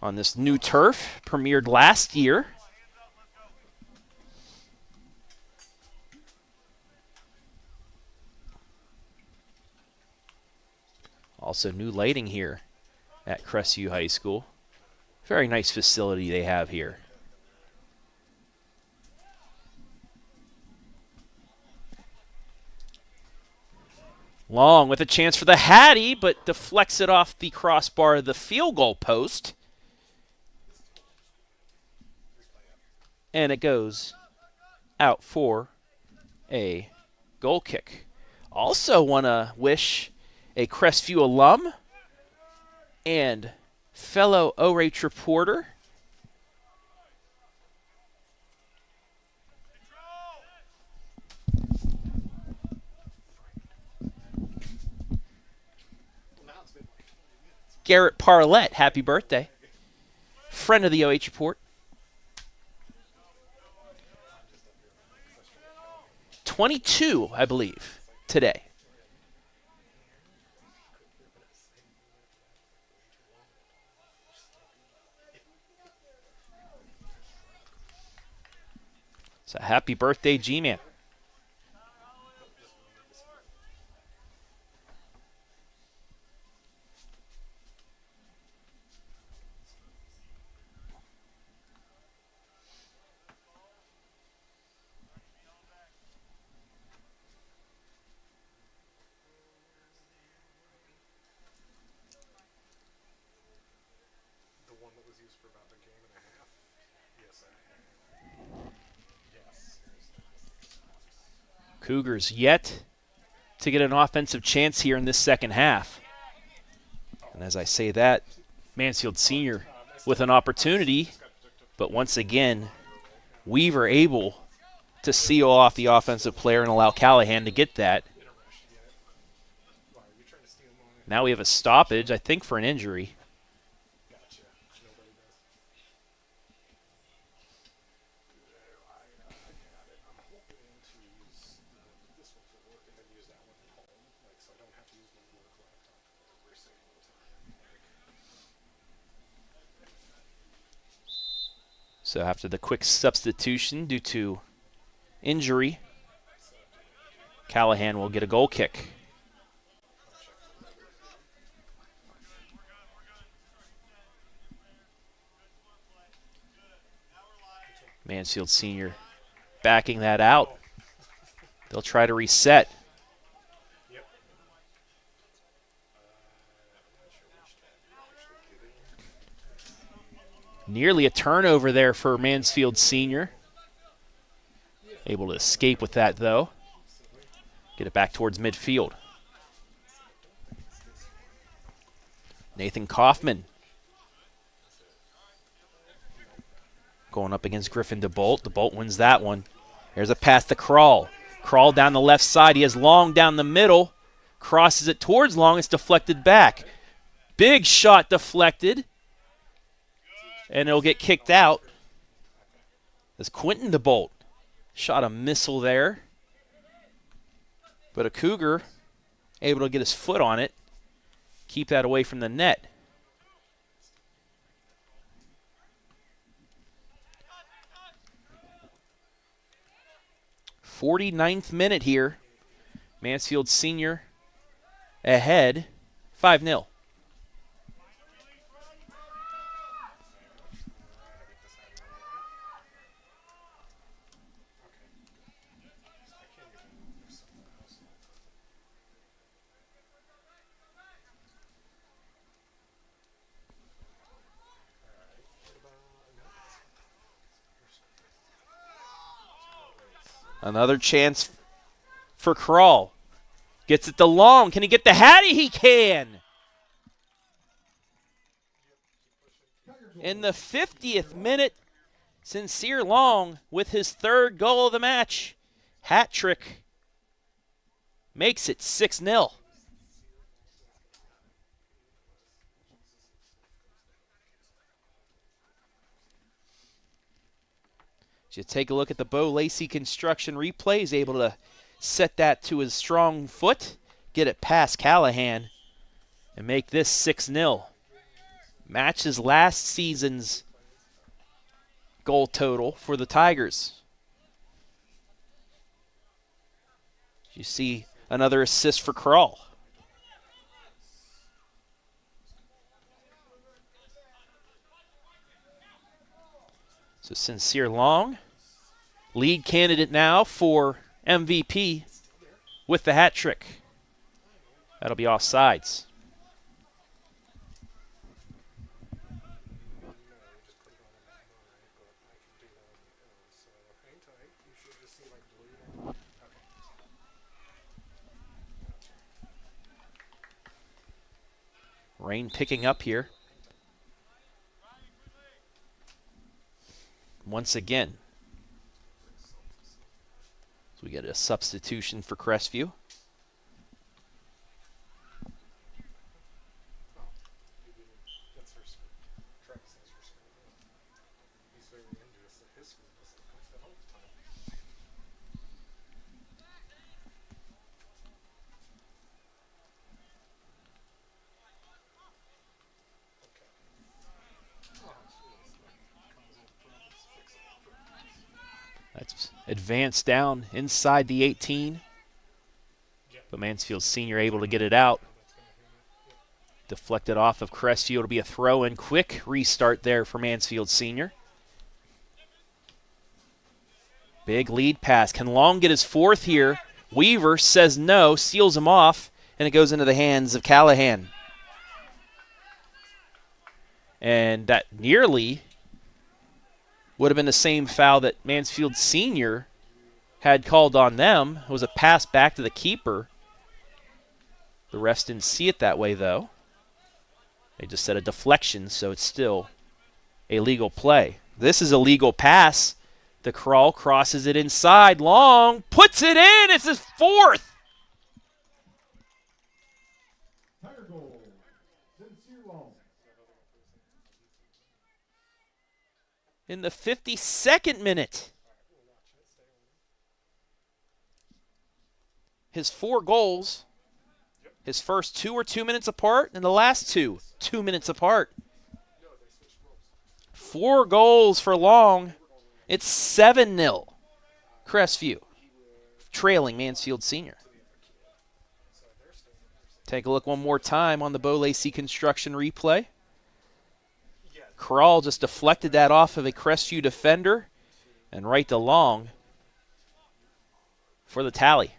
On this new turf, premiered last year. Also new lighting here at Crestview High School. Very nice facility they have here. Long with a chance for the Hattie, but deflects it off the crossbar of the field goal post. And it goes out for a goal kick. Also want to wish a Crestview alum and fellow OH reporter Garrett Parlett, happy birthday. Friend of the OH Report. 22, I believe, today. So happy birthday, G-Man. Cougars yet to get an offensive chance here in this second half. And as I say that, Mansfield Senior with an opportunity, but once again, Weaver able to seal off the offensive player and allow Callahan to get that. Now we have a stoppage, I think, for an injury. So after the quick substitution due to injury, Callahan will get a goal kick. Mansfield Senior backing that out. They'll try to reset. Nearly a turnover there for Mansfield Senior. Able to escape with that, though. Get it back towards midfield. Nathan Kaufman going up against Griffin DeBolt. DeBolt wins that one. There's a pass to Krull. Krull down the left side. He has Long down the middle. Crosses it towards Long. It's deflected back. Big shot deflected. And it'll get kicked out as Quentin DeBolt shot a missile there. But a Cougar able to get his foot on it, keep that away from the net. .49th minute here. Mansfield Senior ahead 5-0. Another chance for Crawl. Gets it to Long. Can he get the Hattie? He can. In the 50th minute, Sincere Long with his third goal of the match. Hat trick. Makes it 6-0. You take a look at the Lacey Construction replay. He's able to set that to his strong foot, get it past Callahan, and make this 6-0. Matches last season's goal total for the Tigers. You see another assist for Krull. So Sincere Long, lead candidate now for MVP with the hat trick. That'll be offsides. Rain picking up here. Once again. So we get a substitution for Crestview. That's advanced down inside the 18. But Mansfield Senior able to get it out. Deflected off of Crestview. It'll be a throw in. Quick restart there for Mansfield Senior. Big lead pass. Can Long get his fourth here? Weaver says no, seals him off, and it goes into the hands of Callahan. And that nearly would have been the same foul that Mansfield Senior had called on them. It was a pass back to the keeper. The refs didn't see it that way, though. They just said a deflection, so it's still a legal play. This is a legal pass. The Crawl crosses it inside. Long puts it in. It's his fourth. In the 52nd minute. His 4 goals, his first 2 are 2 minutes apart, and the last 2 minutes apart. 4 goals for Long. It's 7-0. Crestview trailing Mansfield Senior. Take a look one more time on the Lacey Construction replay. Crawl just deflected that off of a Crestview defender and right to Long for the tally.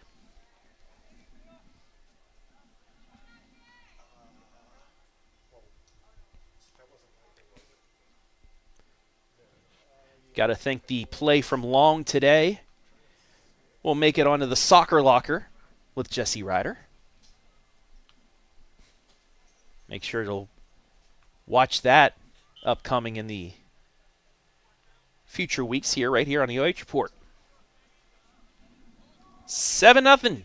Got to think the play from Long today will make it onto the soccer locker with Jesse Ryder. Make sure to watch that upcoming in the future weeks here, right here on the OH Report. 7-0.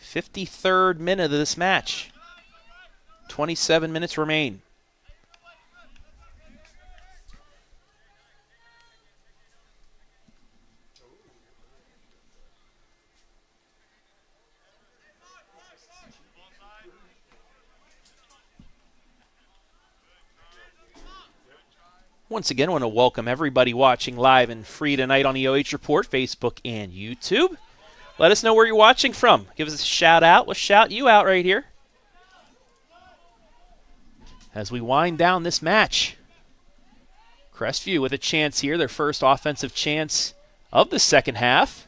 '53rd minute of this match. 27 minutes remain. Once again, I want to welcome everybody watching live and free tonight on the OH Report, Facebook and YouTube. Let us know where you're watching from. Give us a shout out. We'll shout you out right here as we wind down this match. Crestview with a chance here, their first offensive chance of the second half.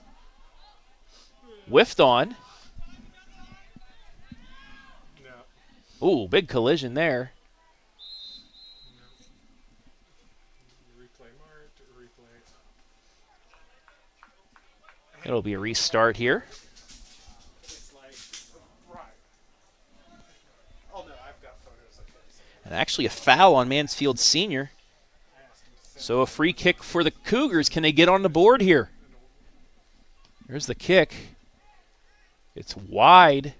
Whiffed on. Ooh, big collision there. It'll be a restart here. And actually a foul on Mansfield Senior. So a free kick for the Cougars. Can they get on the board here? There's the kick. It's wide.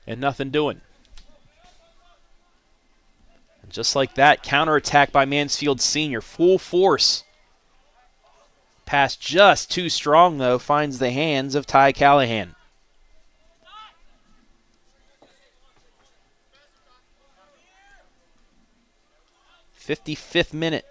And nothing doing. And just like that, counterattack by Mansfield Senior. Full force. Pass just too strong, though. Finds the hands of Ty Callahan. '55th minute.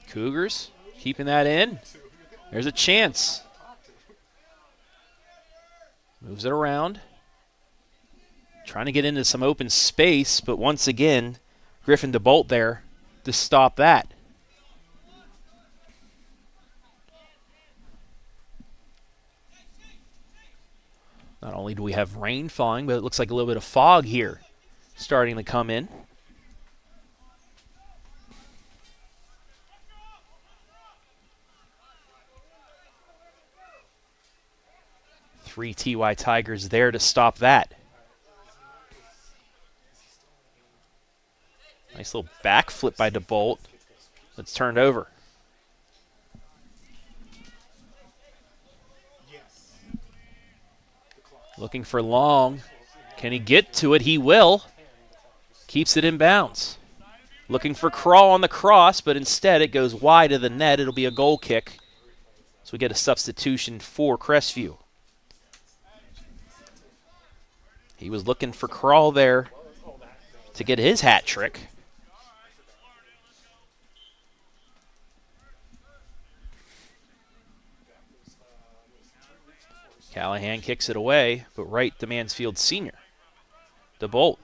Cougars keeping that in. There's a chance. Moves it around. Trying to get into some open space, but once again, Griffin DeBolt there to stop that. Not only do we have rain falling, but it looks like a little bit of fog here starting to come in. Three TY Tigers there to stop that. Nice little backflip by DeBolt. That's turned over. Looking for Long. Can he get to it? He will. Keeps it in bounds. Looking for Crawl on the cross, but instead it goes wide of the net. It'll be a goal kick. So we get a substitution for Crestview. He was looking for Crawl there to get his hat trick. Callahan kicks it away, but right to Mansfield Senior. DeBolt.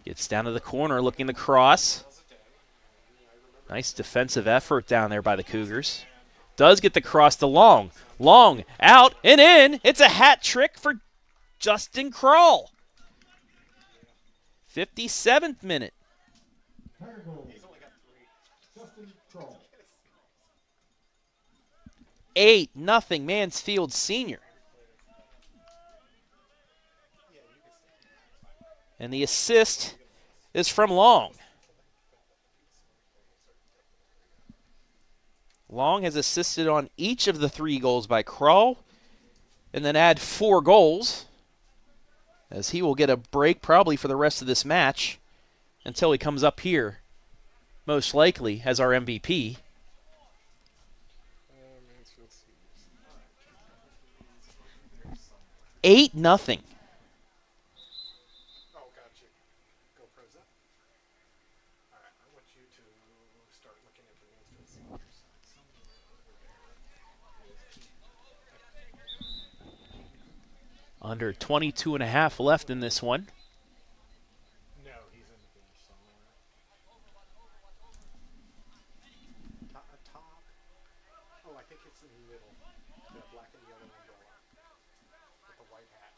Gets down to the corner looking to cross. Nice defensive effort down there by the Cougars. Does get the cross to Long. Long out and in. It's a hat trick for Justin Crawl. 57th minute. 8-0 Mansfield Senior. And the assist is from Long. Long has assisted on each of the 3 goals by Crawl, and then add 4 goals, as he will get a break probably for the rest of this match until he comes up here, most likely as our MVP. Eight nothing. Under 22 and a half left in this one. No, he's in the bench somewhere. Top. Oh, I think it's in the middle. The black and yellow umbrella. With the white hat.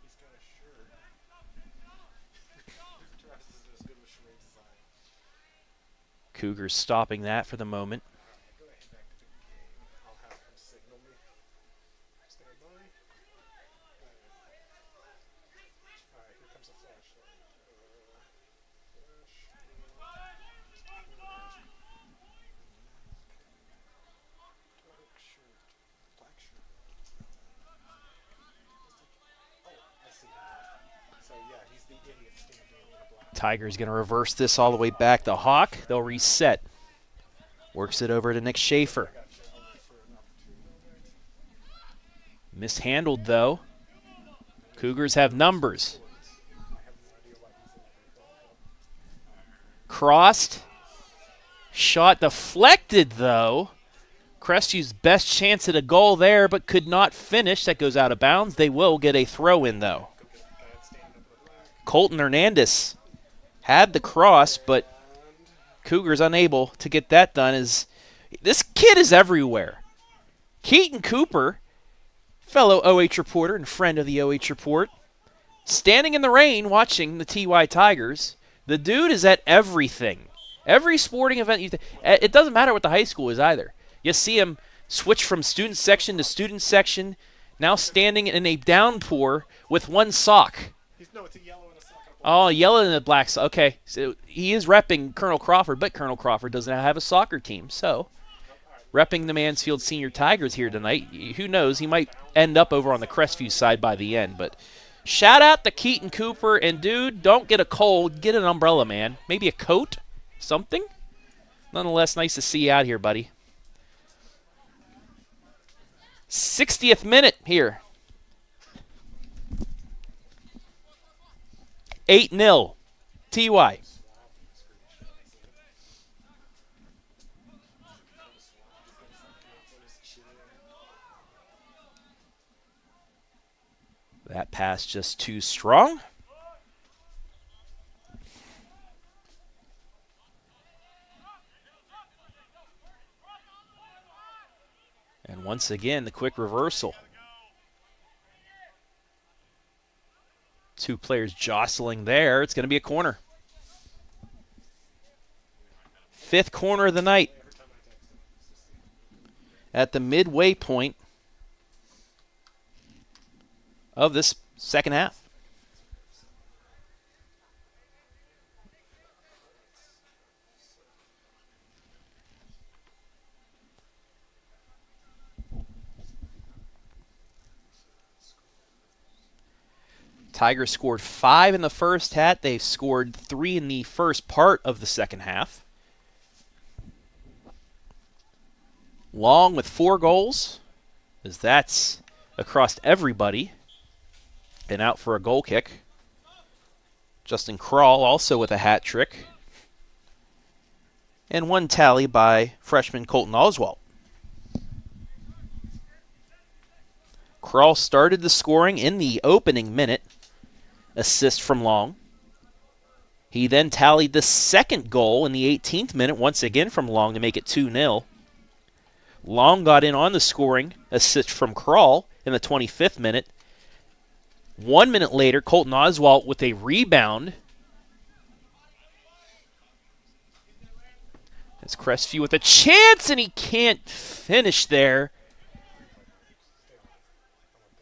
He's got a shirt. Dress is as good with charades as I am. Cougars stopping that for the moment. Go ahead back to the game. I'll have him signal me. Stand by. Alright, here comes a flashlight. Tigers going to reverse this all the way back. The Hawk, they'll reset. Works it over to Nick Schaefer. Mishandled, though. Cougars have numbers. Crossed. Shot deflected, though. Crestview's best chance at a goal there, but could not finish. That goes out of bounds. They will get a throw-in, though. Colton Hernandez had the cross, but Cougars unable to get that done. This kid is everywhere. Keaton Cooper, fellow OH reporter and friend of the OH Report, standing in the rain watching the TY Tigers. The dude is at everything. Every sporting event. It doesn't matter what the high school is either. You see him switch from student section to student section, now standing in a downpour with one sock. No, it's a yellow and a sock. Oh, yellow and a black sock. Okay, so he is repping Colonel Crawford, but Colonel Crawford doesn't have a soccer team. So, repping the Mansfield Senior Tigers here tonight. Who knows? He might end up over on the Crestview side by the end. But shout out to Keaton Cooper. And, dude, don't get a cold. Get an umbrella, man. Maybe a coat? Something? Nonetheless, nice to see you out here, buddy. 60th minute here. 8-0. TY. That pass just too strong. And once again, the quick reversal. Two players jostling there. It's going to be a corner. Fifth corner of the night. At the midway point of this second half. Tigers scored 5 in the first half. They've scored 3 in the first part of the second half. Long with 4 goals, as that's across everybody. And out for a goal kick. Justin Kral also with a hat trick. And 1 tally by freshman Colton Oswalt. Kral started the scoring in the opening minute. Assist from Long. He then tallied the second goal in the 18th minute, once again from Long, to make it 2-0. Long got in on the scoring, assist from Kral in the 25th minute. 1 minute later, Colton Oswalt with a rebound. That's Crestview with a chance, and he can't finish there.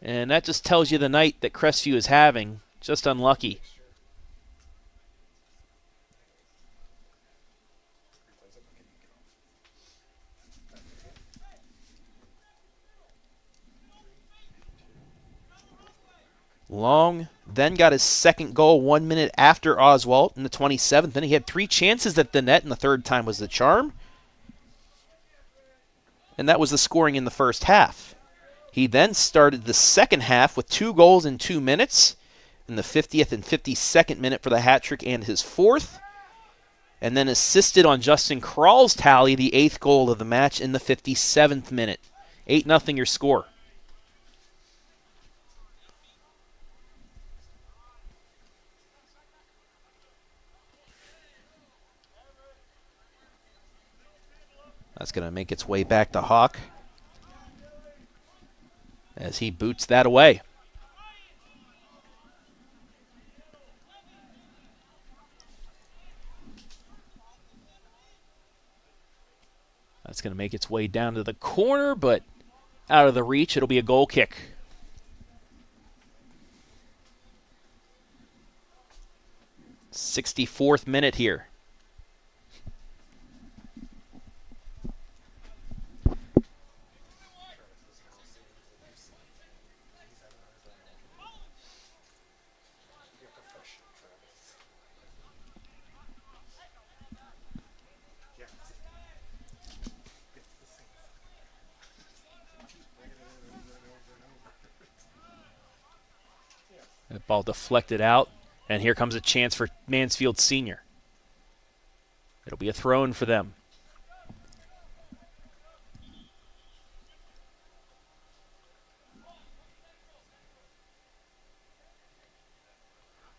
And that just tells you the night that Crestview is having. Just unlucky. Long then got his second goal 1 minute after Oswalt in the 27th. Then he had 3 chances at the net, and the third time was the charm. And that was the scoring in the first half. He then started the second half with 2 goals in 2 minutes. In the 50th and 52nd minute for the hat trick and his 4th. And then assisted on Justin Kral's tally, the 8th goal of the match in the 57th minute. 8-0 your score. That's going to make its way back to Hawk as he boots that away. That's going to make its way down to the corner, but out of the reach. It'll be a goal kick. '64th minute here. That ball deflected out, and here comes a chance for Mansfield Senior. It'll be a throw-in for them.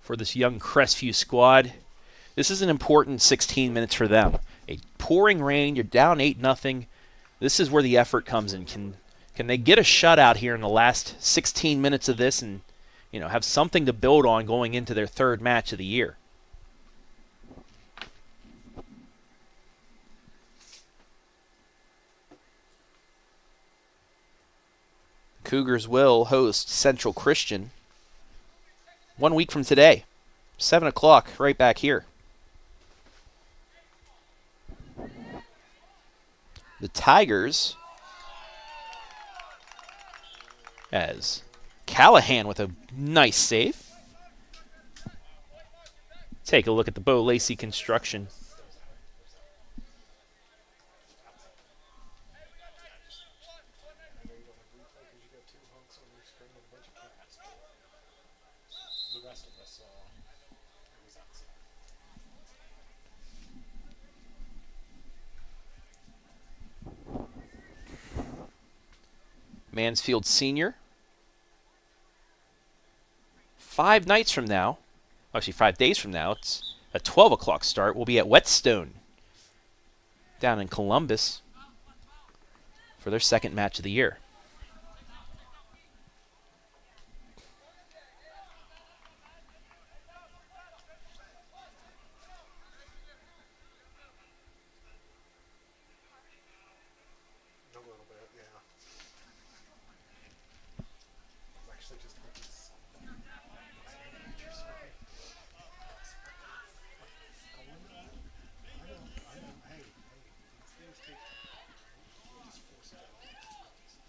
For this young Crestview squad, this is an important 16 minutes for them. A pouring rain, you're down 8-0. This is where the effort comes in. Can they get a shutout here in the last 16 minutes of this and have something to build on going into their third match of the year? The Cougars will host Central Christian 1 week from today, 7 o'clock, right back here. The Tigers, as Callahan with a nice save. Take a look at the Lacey Construction. Mansfield Senior. 5 nights from now, actually 5 days from now, it's a 12 o'clock start. We'll be at Whetstone down in Columbus for their second match of the year.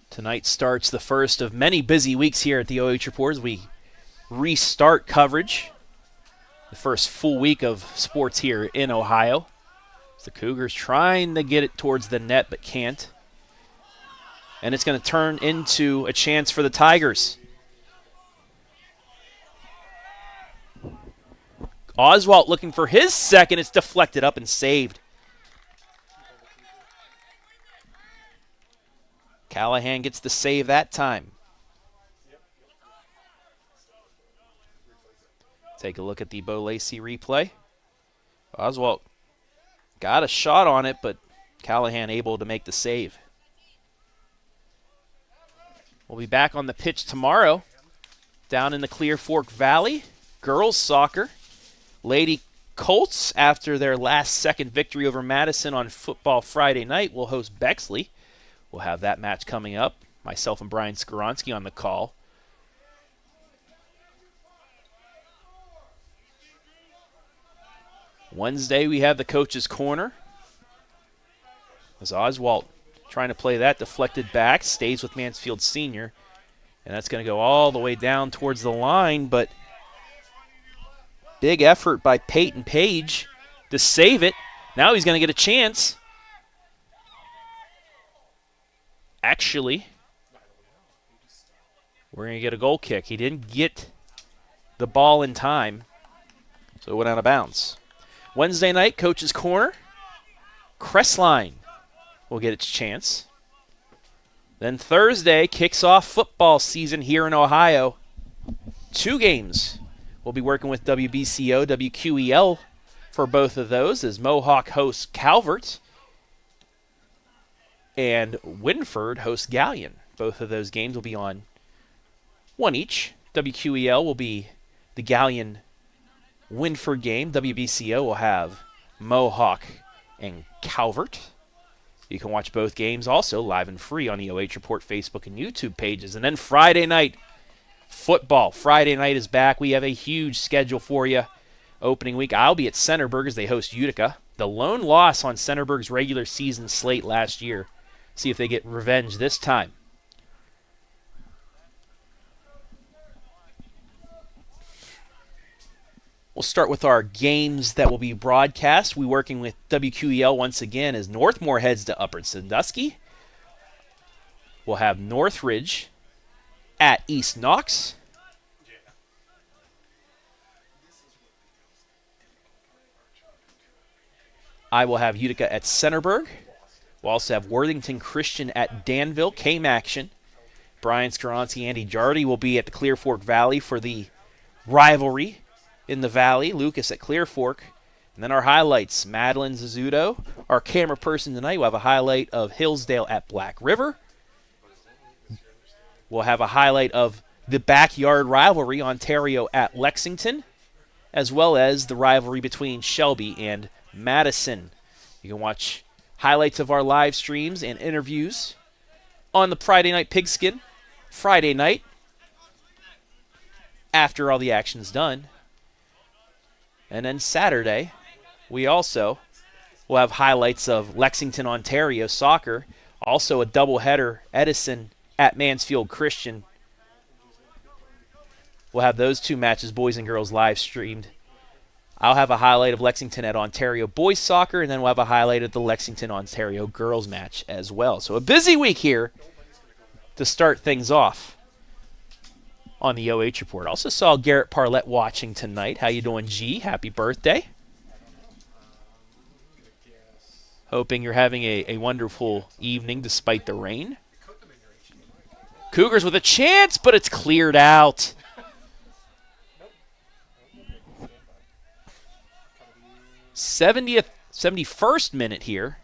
Tonight starts the first of many busy weeks here at the OH Report as we restart coverage. The first full week of sports here in Ohio. The Cougars trying to get it towards the net but can't. And it's going to turn into a chance for the Tigers. Oswalt looking for his second. It's deflected up and saved. Callahan gets the save that time. Take a look at the Lacey replay. Oswalt got a shot on it, but Callahan able to make the save. We'll be back on the pitch tomorrow down in the Clear Fork Valley. Girls soccer. Lady Colts, after their last second victory over Madison on Football Friday night, will host Bexley. We'll have that match coming up. Myself and Brian Skoronsky on the call. Wednesday, we have the Coach's Corner. As Oswalt trying to play that, deflected back, stays with Mansfield Senior. And that's going to go all the way down towards the line, but big effort by Peyton Page to save it. Now he's going to get a chance. Actually, we're going to get a goal kick. He didn't get the ball in time, so it went out of bounds. Wednesday night, Coach's Corner. Crestline will get its chance. Then Thursday kicks off football season here in Ohio. 2 games. We'll be working with WBCO, WQEL for both of those as Mohawk hosts Calvert and Winford hosts Gallion. Both of those games will be on one each. WQEL will be the Gallion Winford game. WBCO will have Mohawk and Calvert. You can watch both games also live and free on the OH Report Facebook and YouTube pages. And then Friday night, football. Friday night is back. We have a huge schedule for you. Opening week, I'll be at Centerburg as they host Utica. The lone loss on Centerburg's regular season slate last year. See if they get revenge this time. We'll start with our games that will be broadcast. We're working with WQEL once again as Northmore heads to Upper Sandusky. We'll have Northridge at East Knox. I will have Utica at Centerburg. We'll also have Worthington Christian at Danville, Came Action. Brian Skoronsky, Andy Jardy will be at the Clear Fork Valley for the rivalry in the Valley. Lucas at Clear Fork. And then our highlights, Madeline Zizzuto. Our camera person tonight will have a highlight of Hillsdale at Black River. We'll have a highlight of the backyard rivalry, Ontario at Lexington, as well as the rivalry between Shelby and Madison. You can watch highlights of our live streams and interviews on the Friday Night Pigskin Friday night after all the action's done. And then Saturday, we also will have highlights of Lexington, Ontario soccer, also a doubleheader, Edison at Mansfield Christian. We'll have those two matches, boys and girls, live streamed. I'll have a highlight of Lexington at Ontario boys soccer, and then we'll have a highlight of the Lexington, Ontario girls match as well. So a busy week here to start things off on the OH Report. Also saw Garrett Parlett watching tonight. How you doing, G? Happy birthday. Hoping you're having a wonderful evening despite the rain. Cougars with a chance, but it's cleared out. 71st minute here.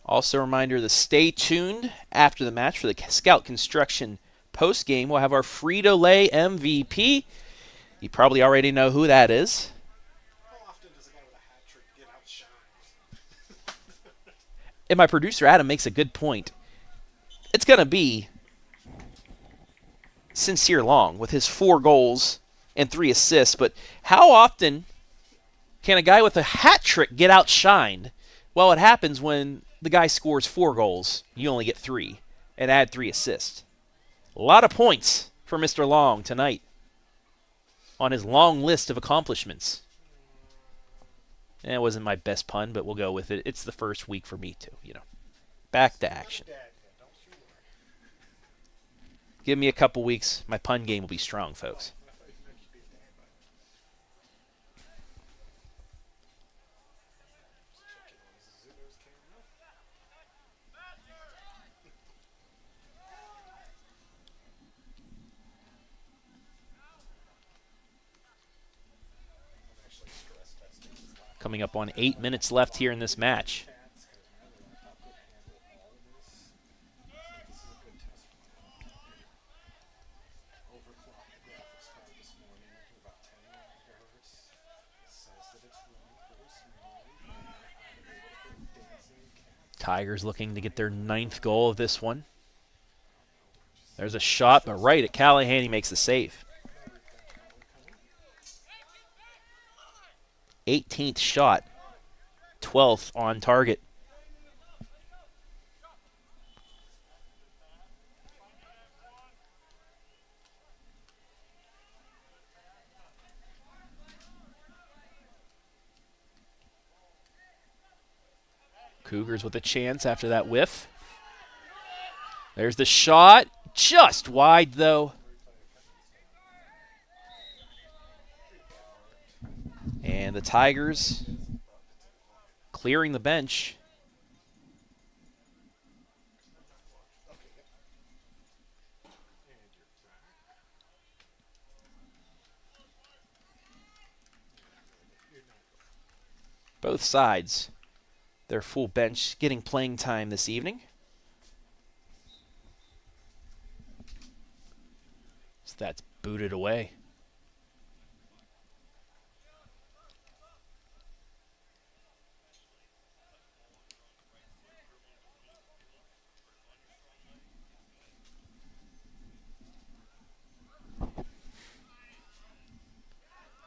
Also a reminder to stay tuned after the match for the Scout Construction postgame. We'll have our Frito Lay MVP. You probably already know who that is. And my producer, Adam, makes a good point. It's going to be Sincere Long with his 4 goals and 3 assists. But how often can a guy with a hat trick get outshined? Well, it happens when the guy scores 4 goals. You only get 3 and add 3 assists. A lot of points for Mr. Long tonight on his long list of accomplishments. And it wasn't my best pun, but we'll go with it. It's the first week for me, too, you know. Back to action. Give me a couple weeks. My pun game will be strong, folks. Coming up on 8 minutes left here in this match. Tigers looking to get their 9th goal of this one. There's a shot, but right at Callahan, he makes the save. 18th shot, 12th on target. Cougars with a chance after that whiff. There's the shot, just wide though. And the Tigers clearing the bench. Both sides, their full bench getting playing time this evening. So that's booted away.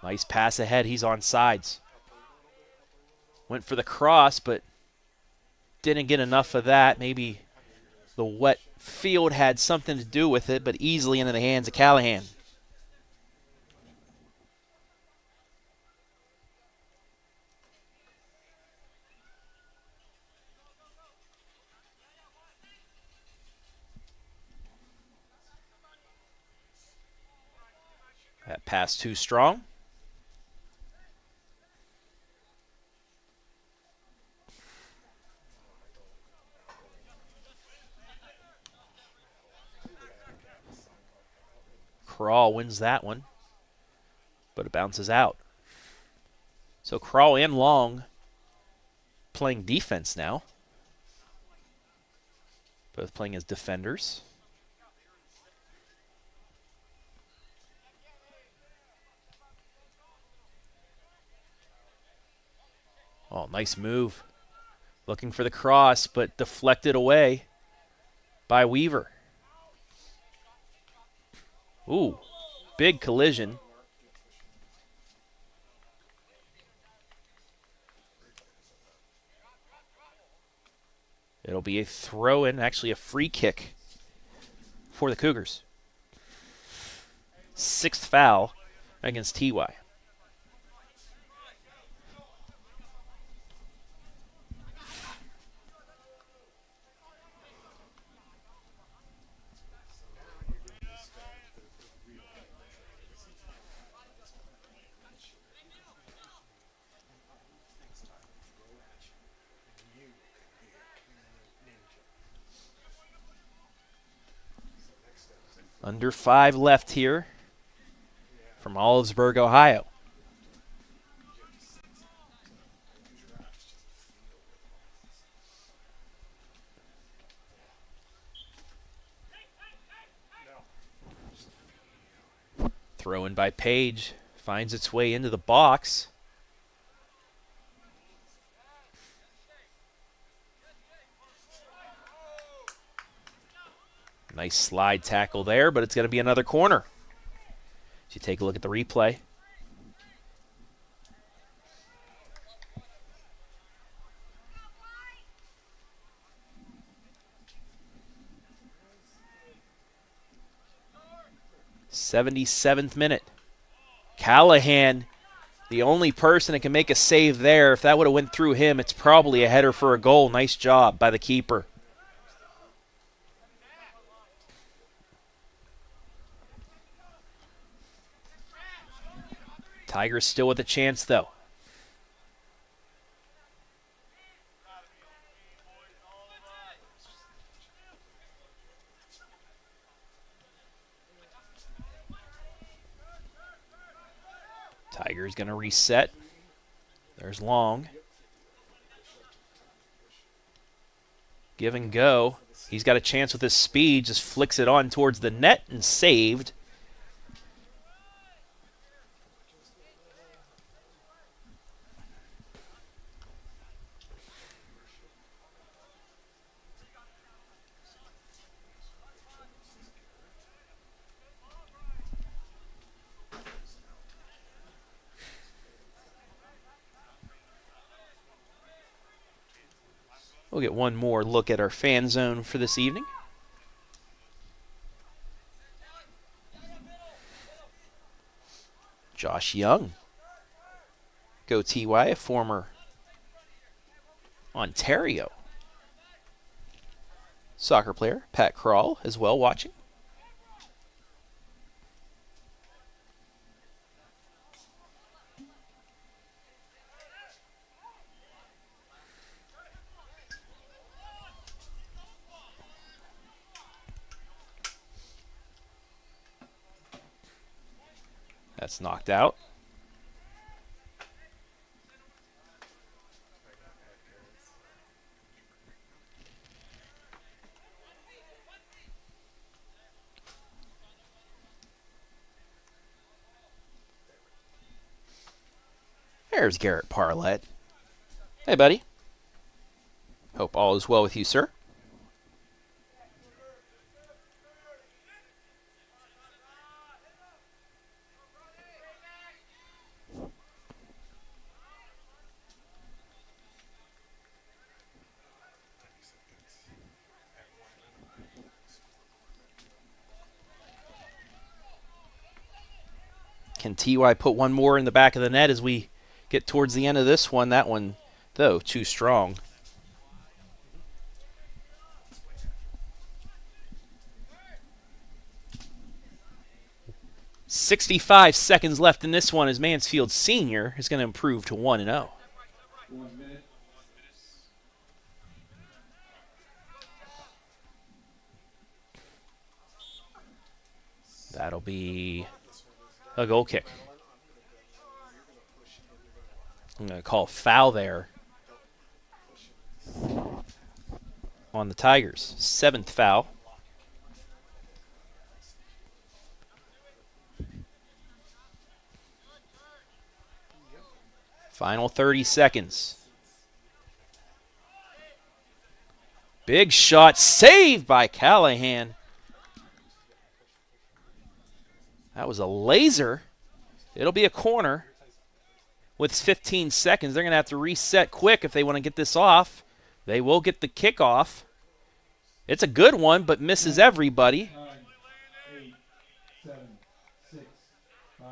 Nice pass ahead. He's on sides. Went for the cross, but didn't get enough of that. Maybe the wet field had something to do with it, but easily into the hands of Callahan. That pass too strong. Crawl wins that one, but it bounces out. So Crawl and Long playing defense now. Both playing as defenders. Oh, nice move. Looking for the cross, but deflected away by Weaver. Ooh, big collision. It'll be a throw-in, actually a free kick for the Cougars. 6th foul against TY. Under 5 left here from Olivesburg, Ohio. Throw in by Page, finds its way into the box. Nice slide tackle there, but it's going to be another corner. As you take a look at the replay. '77th minute. Callahan, the only person that can make a save there. If that would have went through him, it's probably a header for a goal. Nice job by the keeper. Tigers still with a chance, though. Tigers going to reset. There's Long. Give and go. He's got a chance with his speed. Just flicks it on towards the net and saved. We'll get one more look at our fan zone for this evening. Josh Young. Go TY, a former Ontario soccer player. Pat Crawl as well watching. That's knocked out. There's Garrett Parlett. Hey, buddy. Hope all is well with you, sir. Can TY put one more in the back of the net as we get towards the end of this one? That one, though, too strong. 65 seconds left in this one as Mansfield Senior is going to improve to 1-0. That'll be a goal kick. I'm going to call foul there on the Tigers. 7th foul. Final 30 seconds. Big shot, saved by Callahan. That was a laser. It'll be a corner. With 15 seconds, they're going to have to reset quick if they want to get this off. They will get the kickoff. It's a good one, but misses everybody. 9, 8, 7, 6, 5,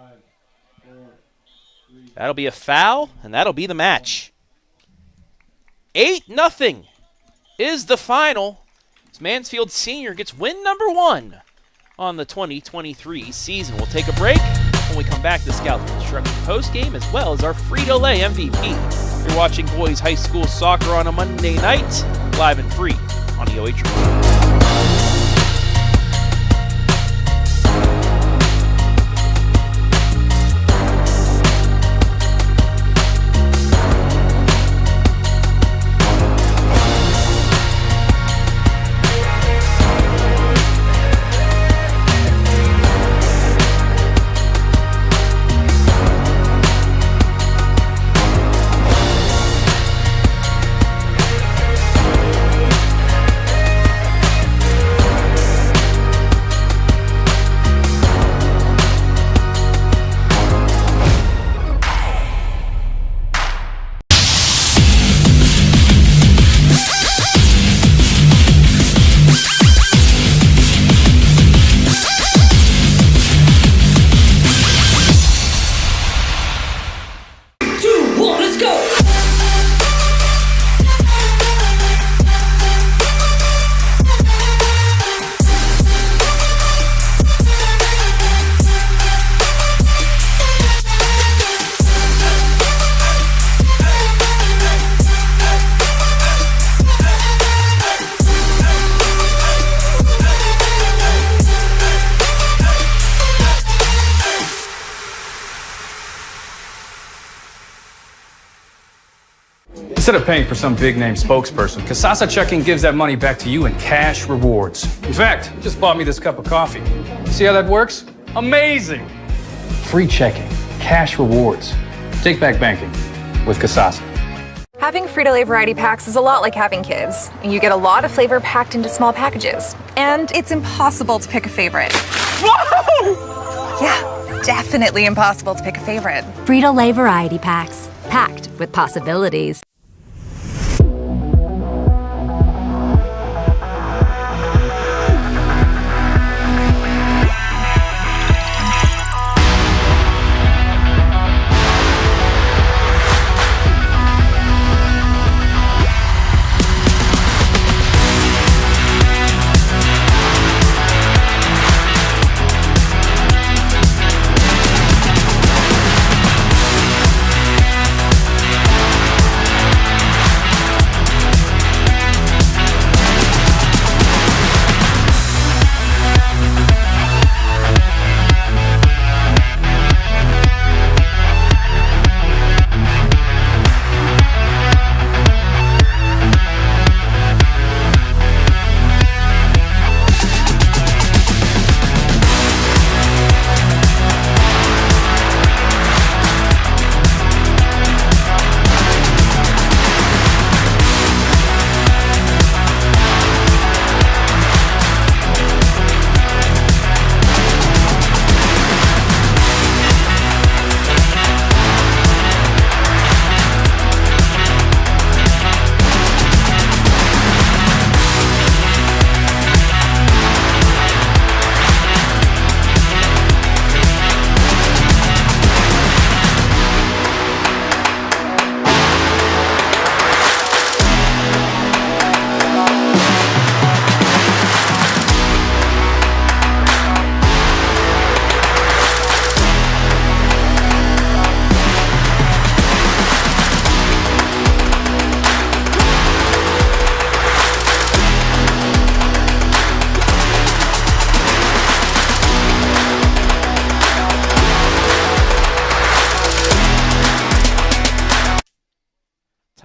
4, 3. That'll be a foul, and that'll be the match. 8-0 is the final. Mansfield Senior gets win number 1 on the 2023 season. We'll take a break. When we come back, the Scout Construction postgame, as well as our Frito Lay MVP. You're watching boys high school soccer on a Monday night, live and free on the OH Report. Instead of paying for some big-name spokesperson, Casasa Checking gives that money back to you in cash rewards. In fact, you just bought me this cup of coffee. See how that works? Amazing! Free checking, cash rewards. Take back banking with Casasa. Having Frito Lay variety packs is a lot like having kids. You get a lot of flavor packed into small packages. And it's impossible to pick a favorite. Whoa! Yeah, definitely impossible to pick a favorite. Frito Lay variety packs, packed with possibilities.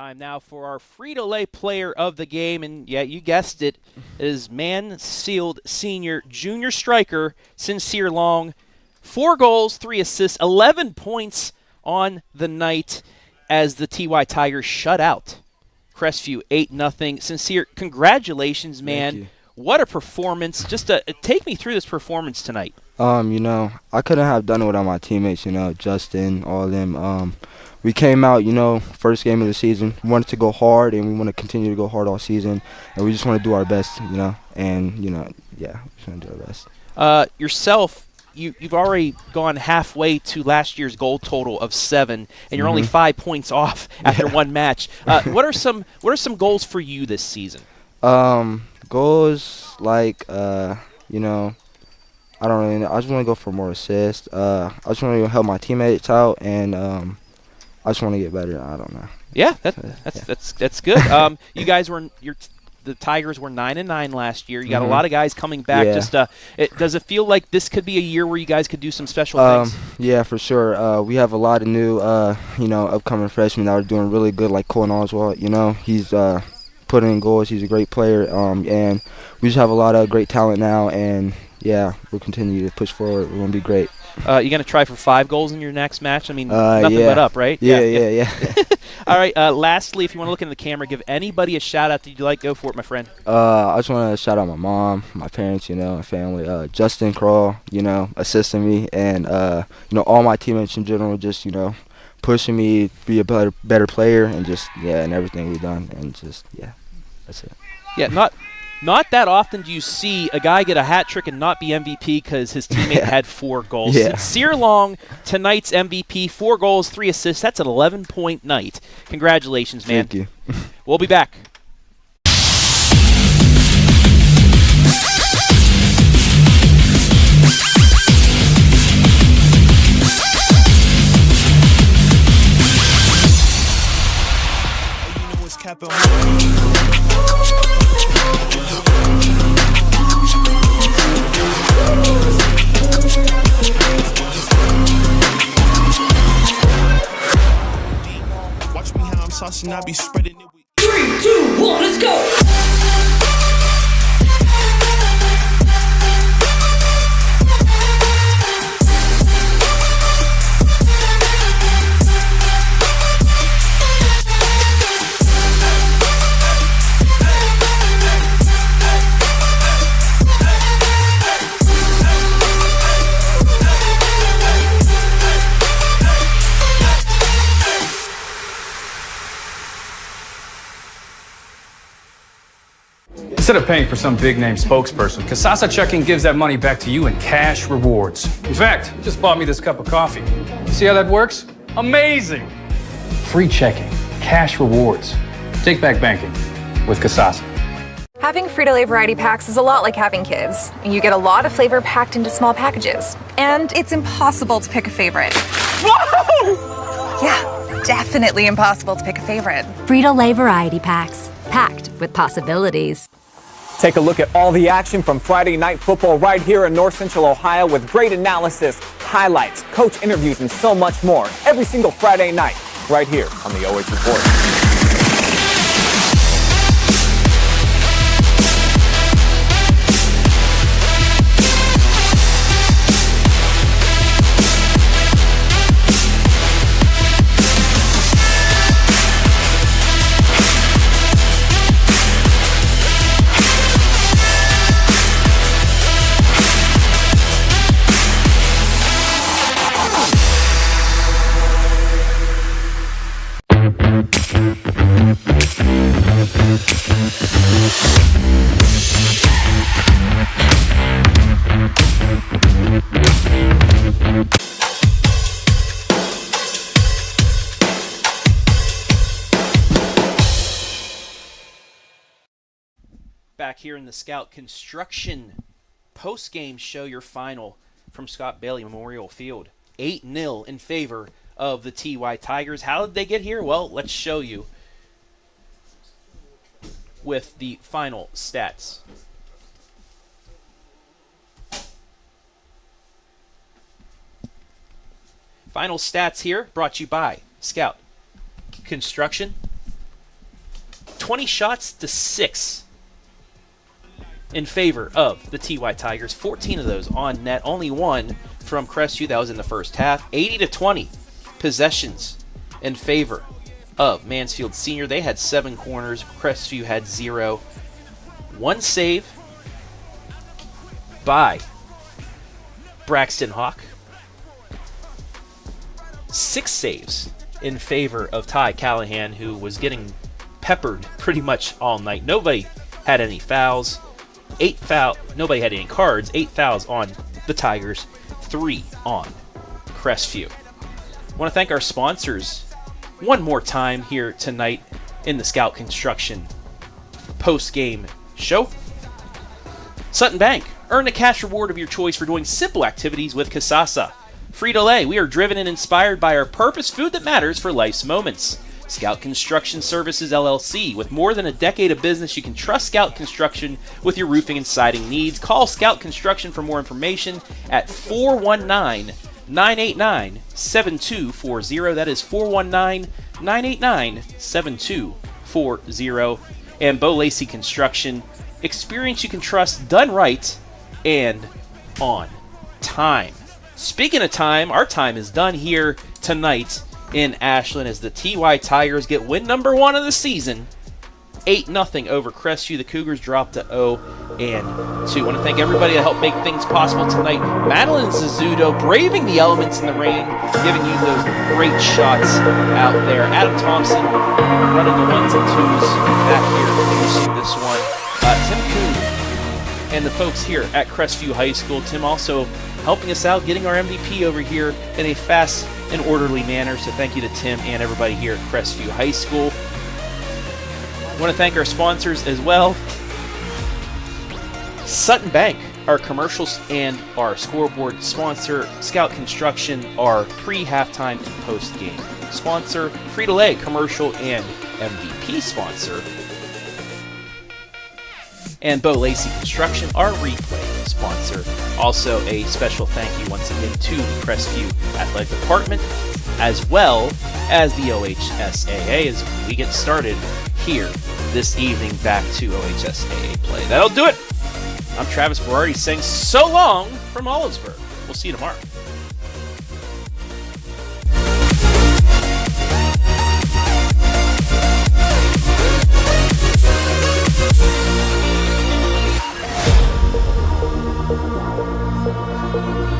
time now for our Frito Lay player of the game. And yeah, you guessed it, is Mansfield Senior Junior striker, Sincere Long. 4 goals, 3 assists, 11 points on the night as the TY Tigers shut out Crestview 8-0. Sincere, congratulations, man. Thank you. What a performance. Just take me through this performance tonight. I couldn't have done it without my teammates, Justin, all of them. We came out, first game of the season. We wanted to go hard, and we want to continue to go hard all season. And we just want to do our best, and, we just want to do our best. Yourself, you've already gone halfway to last year's goal total of 7, and you're only 5 points off after one match. What are some goals for you this season? Goals like, I don't really know. I just want to go for more assists. I just want to help my teammates out, and I just want to get better. I don't know. Yeah, that's good. You guys the Tigers were 9-9 last year. You got a lot of guys coming back. Yeah. Does it feel like this could be a year where you guys could do some special things? Yeah, for sure. We have a lot of new, upcoming freshmen that are doing really good, like Colin Oswald. He's putting in goals. He's a great player, and we just have a lot of great talent now. And yeah, we'll continue to push forward. We're gonna be great. You gonna try for 5 goals in your next match? I mean, nothing but up, right? Yeah. All right. Lastly, if you want to look in the camera, give anybody a shout out that you'd like. Go for it, my friend. I just want to shout out my mom, my parents, my family. Justin Crawl, assisting me, and all my teammates in general, just pushing me to be a better player, and and everything we've done, and that's it. Yeah, not that often do you see a guy get a hat trick and not be MVP because his teammate had 4 goals. Yeah. Sincere Long, tonight's MVP, 4 goals, 3 assists. That's an 11-point night. Congratulations, man. Thank you. We'll be back. Watch me how I'm saucing, I be spreading it with 3, 2, 1, let's go! Instead of paying for some big-name spokesperson, Kasasa Checking gives that money back to you in cash rewards. In fact, you just bought me this cup of coffee. See how that works? Amazing! Free checking, cash rewards. Take back banking with Kasasa. Having Frito Lay variety packs is a lot like having kids. You get a lot of flavor packed into small packages, and it's impossible to pick a favorite. Whoa! Yeah, definitely impossible to pick a favorite. Frito Lay variety packs, packed with possibilities. Take a look at all the action from Friday night football right here in North Central Ohio with great analysis, highlights, coach interviews, and so much more every single Friday night right here on the OH Report. Back here in the Scout Construction post-game show, your final from Scott Bailey Memorial Field. 8-0 in favor of the TY Tigers. How did they get here? Well, let's show you with the final stats. Final stats here brought to you by Scout Construction. 20 shots to 6 in favor of the TY Tigers. 14 of those on net. Only one from Crestview. That was in the first half. 80-20 possessions in favor of Mansfield Senior. They had 7 corners. Crestview had 0. 1 save by Braxton Hawk. 6 saves in favor of Ty Callahan, who was getting peppered pretty much all night. Nobody had any fouls. Nobody had any cards. 8 fouls on the Tigers. 3 on Crestview. I want to thank our sponsors one more time here tonight in the Scout Construction post-game show. Sutton Bank. Earn the cash reward of your choice for doing simple activities with Casasa. Frito Lay. We are driven and inspired by our purpose, food that matters for life's moments. Scout Construction Services, LLC. With more than a decade of business, you can trust Scout Construction with your roofing and siding needs. Call Scout Construction for more information at 419-989-7240. That is 419-989-7240. And Lacey Construction. Experience you can trust, done right and on time. Speaking of time, our time is done here tonight in Ashland as the TY Tigers get win number 1 of the season. 8-0 over Crestview. The Cougars dropped to 0-2. I want to thank everybody that helped make things possible tonight. Madeline Zizzuto braving the elements in the rain, giving you those great shots out there. Adam Thompson running the 1s and 2s back here producing this one. Tim Kuhn and the folks here at Crestview High School. Tim also helping us out, getting our MVP over here in a fast and orderly manner. So thank you to Tim and everybody here at Crestview High School. I want to thank our sponsors as well. Sutton Bank, our commercials and our scoreboard sponsor. Scout Construction, our pre-halftime and post-game sponsor. Frito Lay, commercial and MVP sponsor. And Lacey Construction, our replay sponsor. Also, a special thank you once again to the Crestview Athletic Department, as well as the OHSAA as we get started here this evening back to OHSAA play. That'll do it. I'm Travis Berardi saying so long from Olivesburg. We'll see you tomorrow.